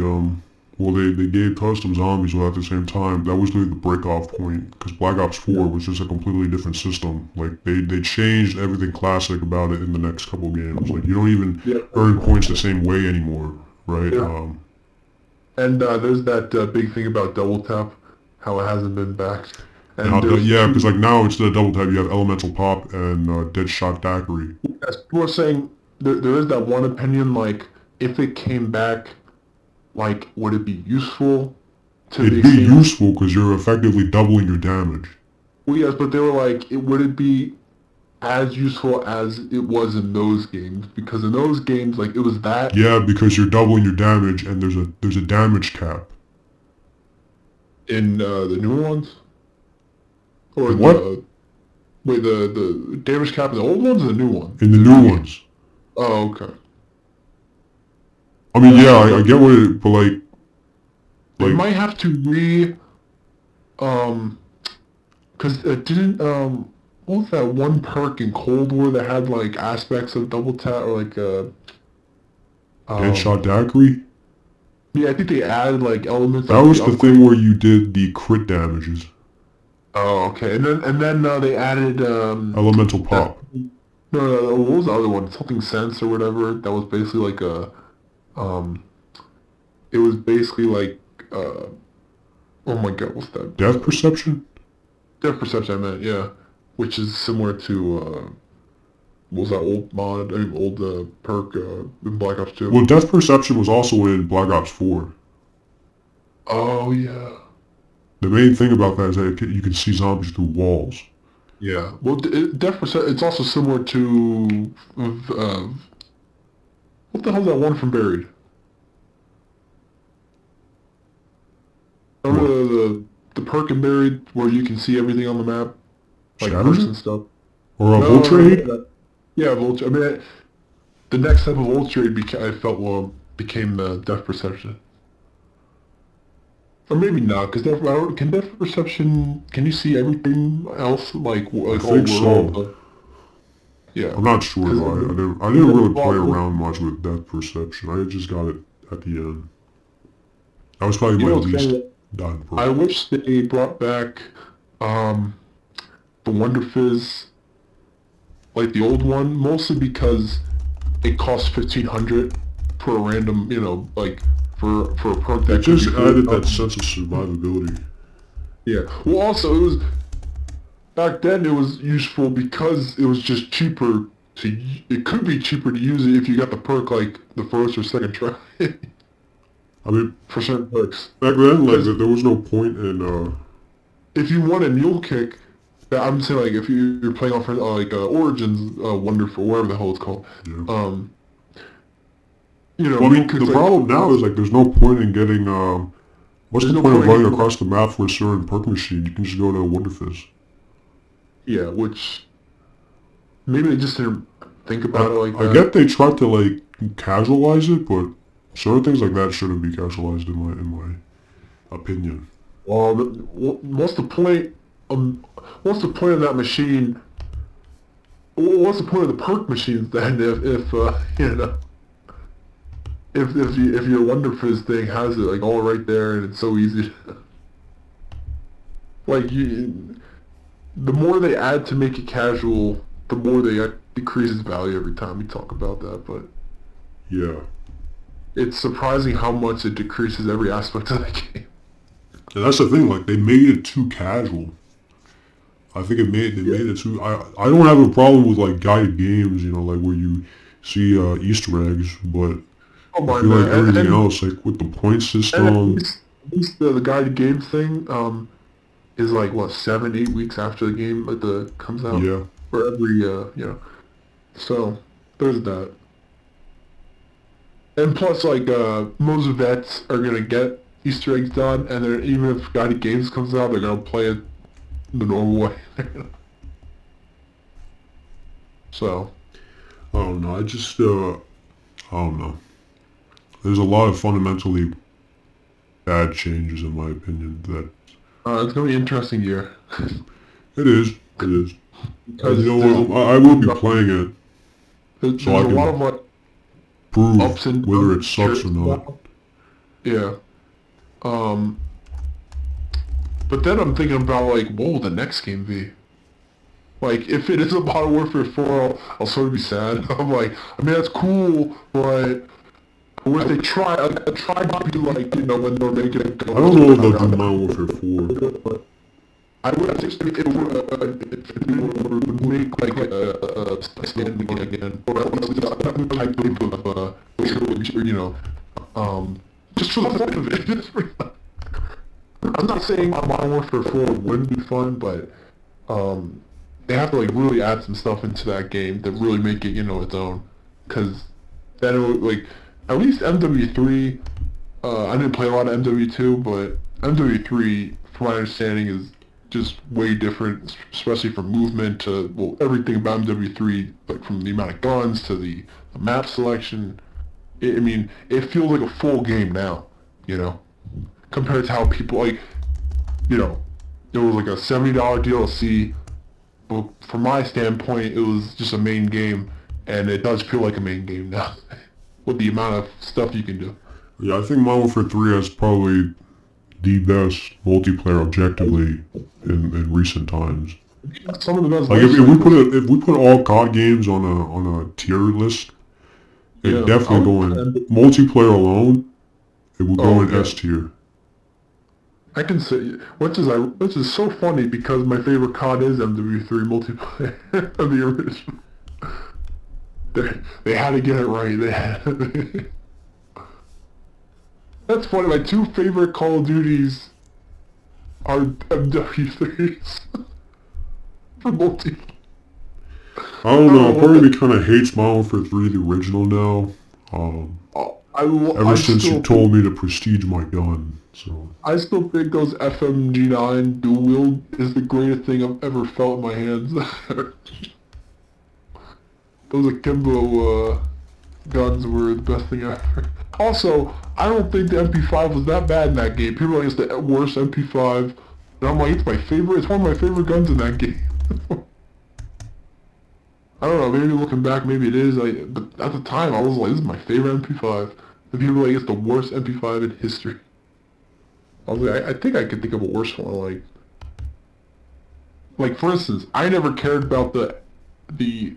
well they gave custom zombies, but at the same time that was really the break-off point because Black Ops 4 was just a completely different system. Like they changed everything classic about it in the next couple games. Like you don't even yeah, earn points the same way anymore, right? yeah. And there's that big thing about double tap, how it hasn't been back. And And there's yeah, because two. like now instead of double tap you have elemental pop and dead shot daiquiri. As people are saying, there is that one opinion like if it came back, like would it be useful to the It'd be extent? useful because you're effectively doubling your damage. Well, yes, but they were like, would it be as useful as it was in those games? Because in those games, like it was that Yeah, because you're doubling your damage and there's a damage cap. in the newer ones, or And in what? the wait, the damage cap in the old ones or the new one? In the The new new game. ones. Oh, okay. I mean, Yeah, yeah, so I get what it, but they like, might have to um, because it didn't what was that one perk in Cold War that had like aspects of double tap or like Deadshot um Daiquiri? yeah, I think they added like elements That like the was the upgrade. thing where you did the crit damages. Oh, okay. And then they added Elemental that Pop. no, what was the other one? Something sense or whatever. That was basically like a um it was basically like oh my god, what's that? Death Perception? Depth perception I meant, yeah. Which is similar to what was that old mod, I mean old perk in Black Ops 2. Well, Death Perception was also in Black Ops 4. Oh yeah. The main thing about that is that you can see zombies through walls. Yeah. Well, depth perception. It's also similar to what the hell's that one from Buried? Remember What? the perk in Buried where you can see everything on the map, like perks Scavenger? and stuff. Or a No, Voltrade? yeah, Vulture. I mean, the next step of Vulture I felt became the depth perception, or maybe not, because can depth perception, can you see everything else I like all think where all so. the yeah, I'm not sure because though. I and didn't then really play around much with Death Perception. I just got it at the end. That was probably you my know it's least funny. done I perk. wish they brought back um the Wonder Fizz, like the old one, mostly because it costs 1,500 for a random, like for a perk It that could just be added that good. sense of survivability. Yeah. Well, also it was back then it was useful because it was just cheaper to. It could be cheaper to use it if you got the perk like the first or second try I mean, for certain perks. back then, like, Because there was no point in, if you want a mule kick, I'm saying like if you're playing off like Origins Wonderful, whatever the hell it's called. yeah. Um, Well, I mule mean, the kicks like problem now is, like, there's no point in getting, what's there's the no point of point in running getting, across the map for a certain perk machine? You can just go to Wonderfizz. yeah, which maybe they just didn't think about it like I that. get they tried to, like, casualize it, but certain things like that shouldn't be casualized in my opinion. Well, what's the point? What's the point of that machine? What's the point of the perk machines then? If if your Wonder Fizz thing has it like all right there and it's so easy, like the more they add to make it casual, the more they decrease its value every time we talk about that. But Yeah. it's surprising how much it decreases every aspect of the game. And that's the thing, like, they made it too casual. I think they Yeah. made it too. I don't have a problem with, like, guided games, like where you see Easter eggs, but Oh I my feel like man, everything else, like with the point and system, at least the guided games thing is like what 7-8 weeks after the game like the comes out yeah, for every so there's that. And plus, like, most vets are gonna get Easter eggs done, and then even if guided games comes out, they're gonna play it the normal way. So, I don't know. I don't know. There's a lot of fundamentally bad changes in my opinion. That it's gonna be an interesting year. it is, it is. And Because there's I will be playing it, so there's I a lot can of, like, prove ups and whether downs it with sucks or shirts not. now. Yeah. Um, but then I'm thinking about, like, what will the next game be? Like, if it is a Modern Warfare 4, I'll sort of be sad. I'm like, I mean, that's cool, but what if they try to be like, when they're making it I don't know if they'll do Modern Warfare 4. I would think if it would make like a standing again, or at least a new type of trilogy, just for the fun of it. I'm not saying Modern Warfare 4 wouldn't be fun, but they have to like really add some stuff into that game to really make it its own, because then it would, like, at least MW3. I didn't play a lot of MW2, but MW3, from my understanding, is just way different, especially from movement to, well, everything about MW3, like from the amount of guns to the map selection. I mean, it feels like a full game now, compared to how people, like, it was like a $70 DLC, but from my standpoint, it was just a main game, and it does feel like a main game now, with the amount of stuff you can do. Yeah, I think Modern Warfare 3 has probably the best multiplayer objectively in recent times. Some of the best Like life cycles. if we put all COD games on a tier list, it Yeah, I definitely would go put in multiplayer alone. It would go Oh in yeah, S tier. I can say, which is so funny because my favorite COD is MW3 multiplayer of the original. They had to get it right. That's funny. My two favorite Call of Duties are MW3s for multi. I don't I don't know. know Part what of me that. kind of hates Modern Warfare 3, the original now. Ever I since you still told me to prestige my gun, so I still think those FMG9 dual wield is the greatest thing I've ever felt in my hands. Those akimbo guns were the best thing ever. Also, I don't think the MP5 was that bad in that game. People are like, it's the worst MP5. And I'm like, it's my favorite. It's one of my favorite guns in that game. I don't know. Maybe looking back, maybe it is. But at the time, I was like, this is my favorite MP5. And people are like, it's the worst MP5 in history. I was like, I think I could think of a worse one. like for instance, I never cared about the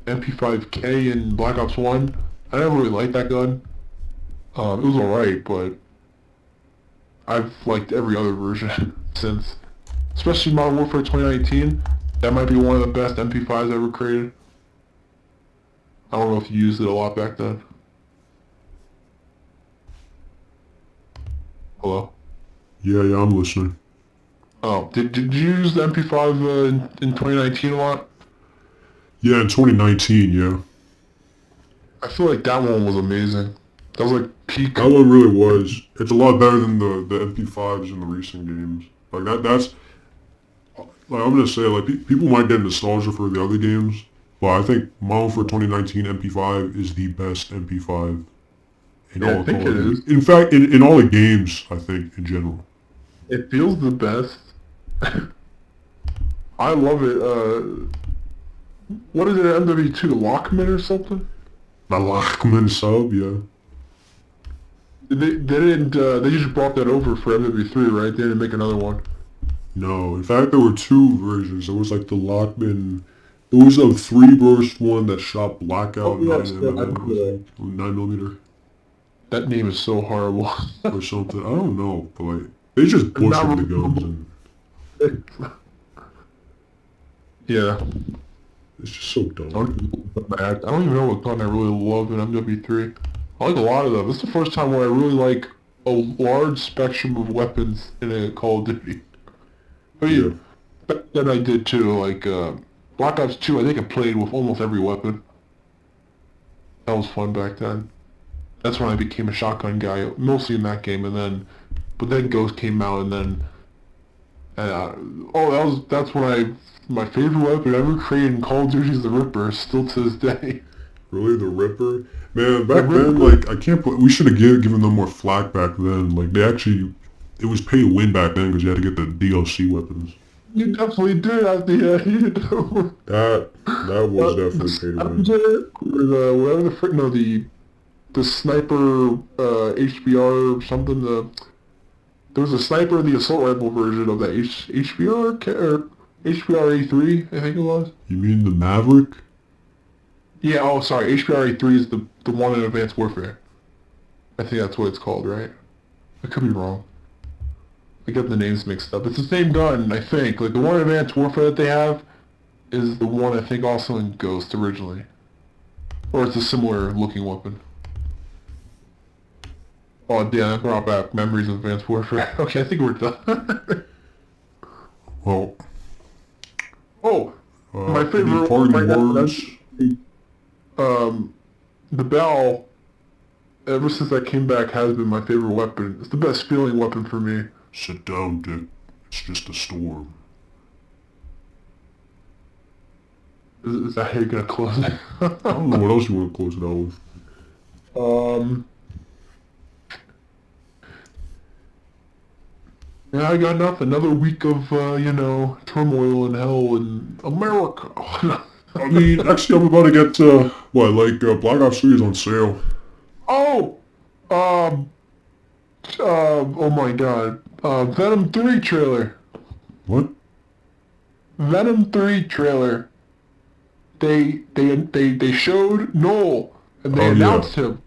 MP5K in Black Ops 1. I never really liked that gun. It was alright, but I've liked every other version since. Especially Modern Warfare 2019. That might be one of the best MP5s ever created. I don't know if you used it a lot back then. Hello? Yeah, I'm listening. Oh, did you use the MP5 in 2019 a lot? Yeah, in 2019, yeah. I feel like that one was amazing. That was like peak. That one really was. It's a lot better than the MP5s in the recent games. Like that's like I'm gonna say like people might get nostalgia for the other games, but I think Modern Warfare 2019 MP5 is the best MP5 in Yeah, all I of think Call it of Duty. is. In fact, in all the games, I think in general. It feels the best. I love it. What is it, MW2 Lockman or something? The Lachman sub, yeah. They didn't, they just brought that over for MW3, right? They didn't make another one. No, in fact, there were two versions. There was like the Lockman. There was a three-burst one that shot Oh, blackout 9 yes, yeah, I mm, remember I that. think, or 9 millimeter That name is so horrible. or something. I don't know, but like they just butchered the Not guns, and yeah. it's just so dumb. I don't even know what gun I really love in MW3. I like a lot of them. This is the first time where I really like a large spectrum of weapons in a Call of Duty. I Yeah, mean, back then I did too. Like Black Ops 2, I think I played with almost every weapon. That was fun back then. That's when I became a shotgun guy, mostly in that game, and then, but then Ghost came out, and then, uh, oh, that's when my favorite weapon ever created in Call of Duty is the Ripper, still to this day. really, the Ripper. Man, The back then, Ripper, like I can't. We should have given them more flack back then. Like they actually, it was pay to win back then because you had to get the DLC weapons. you definitely did at the end, you know. That was The definitely pay to win. Scavenger, or the, whatever the frick, no, the Sniper, HBR or something, there was a Sniper, the assault rifle version of that HBR, or HBR A3, I think it was. You mean the Maverick? Yeah, oh, sorry, HBR A3 is the one in Advanced Warfare. I think that's what it's called, right? I could be wrong. I get the names mixed up. It's the same gun, I think. Like, the one in Advanced Warfare that they have is the one, I think, also in Ghost originally. Or it's a similar looking weapon. Oh, damn, that brought back memories of Advanced Warfare. Okay, I think we're done. Well, Oh, my any favorite one parting right now, words? um, the Bell, ever since I came back, has been my favorite weapon. It's the best feeling weapon for me. Sit down, Dick. It's just a storm. Is that how you're gonna close it? I don't know what else you want to close it out with. um, yeah, I got nothing. Another week of, turmoil and hell in America. I mean, actually, I'm about to get, Black Ops 3 is on sale. Oh! Um, oh my god. Venom 3 trailer. What? Venom 3 trailer. They showed Noel, and they Oh, yeah. announced him.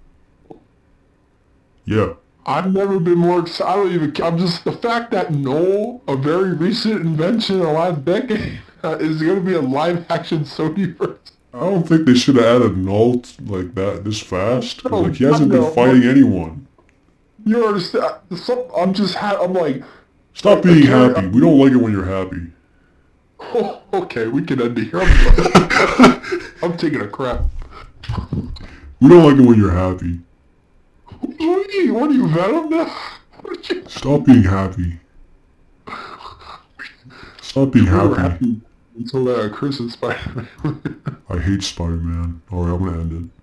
Yeah. I've never been more excited. I don't even. I'm just the fact that Noel, a very recent invention in the last decade, is going to be a live-action Sonyverse. I don't think they should have added Nalt like that this fast. 'Cause, No, like, he hasn't been no, fighting anyone. you understand? I'm just. I'm like. Stop I being can't. happy. We don't like it when you're happy. Oh, okay, we can end it here. I'm taking a crap. We don't like it when you're happy. What are you, Venom now? Stop being happy. Stop being We were happy. happy until Chris and Spider-Man. I hate Spider-Man. Alright, I'm gonna end it.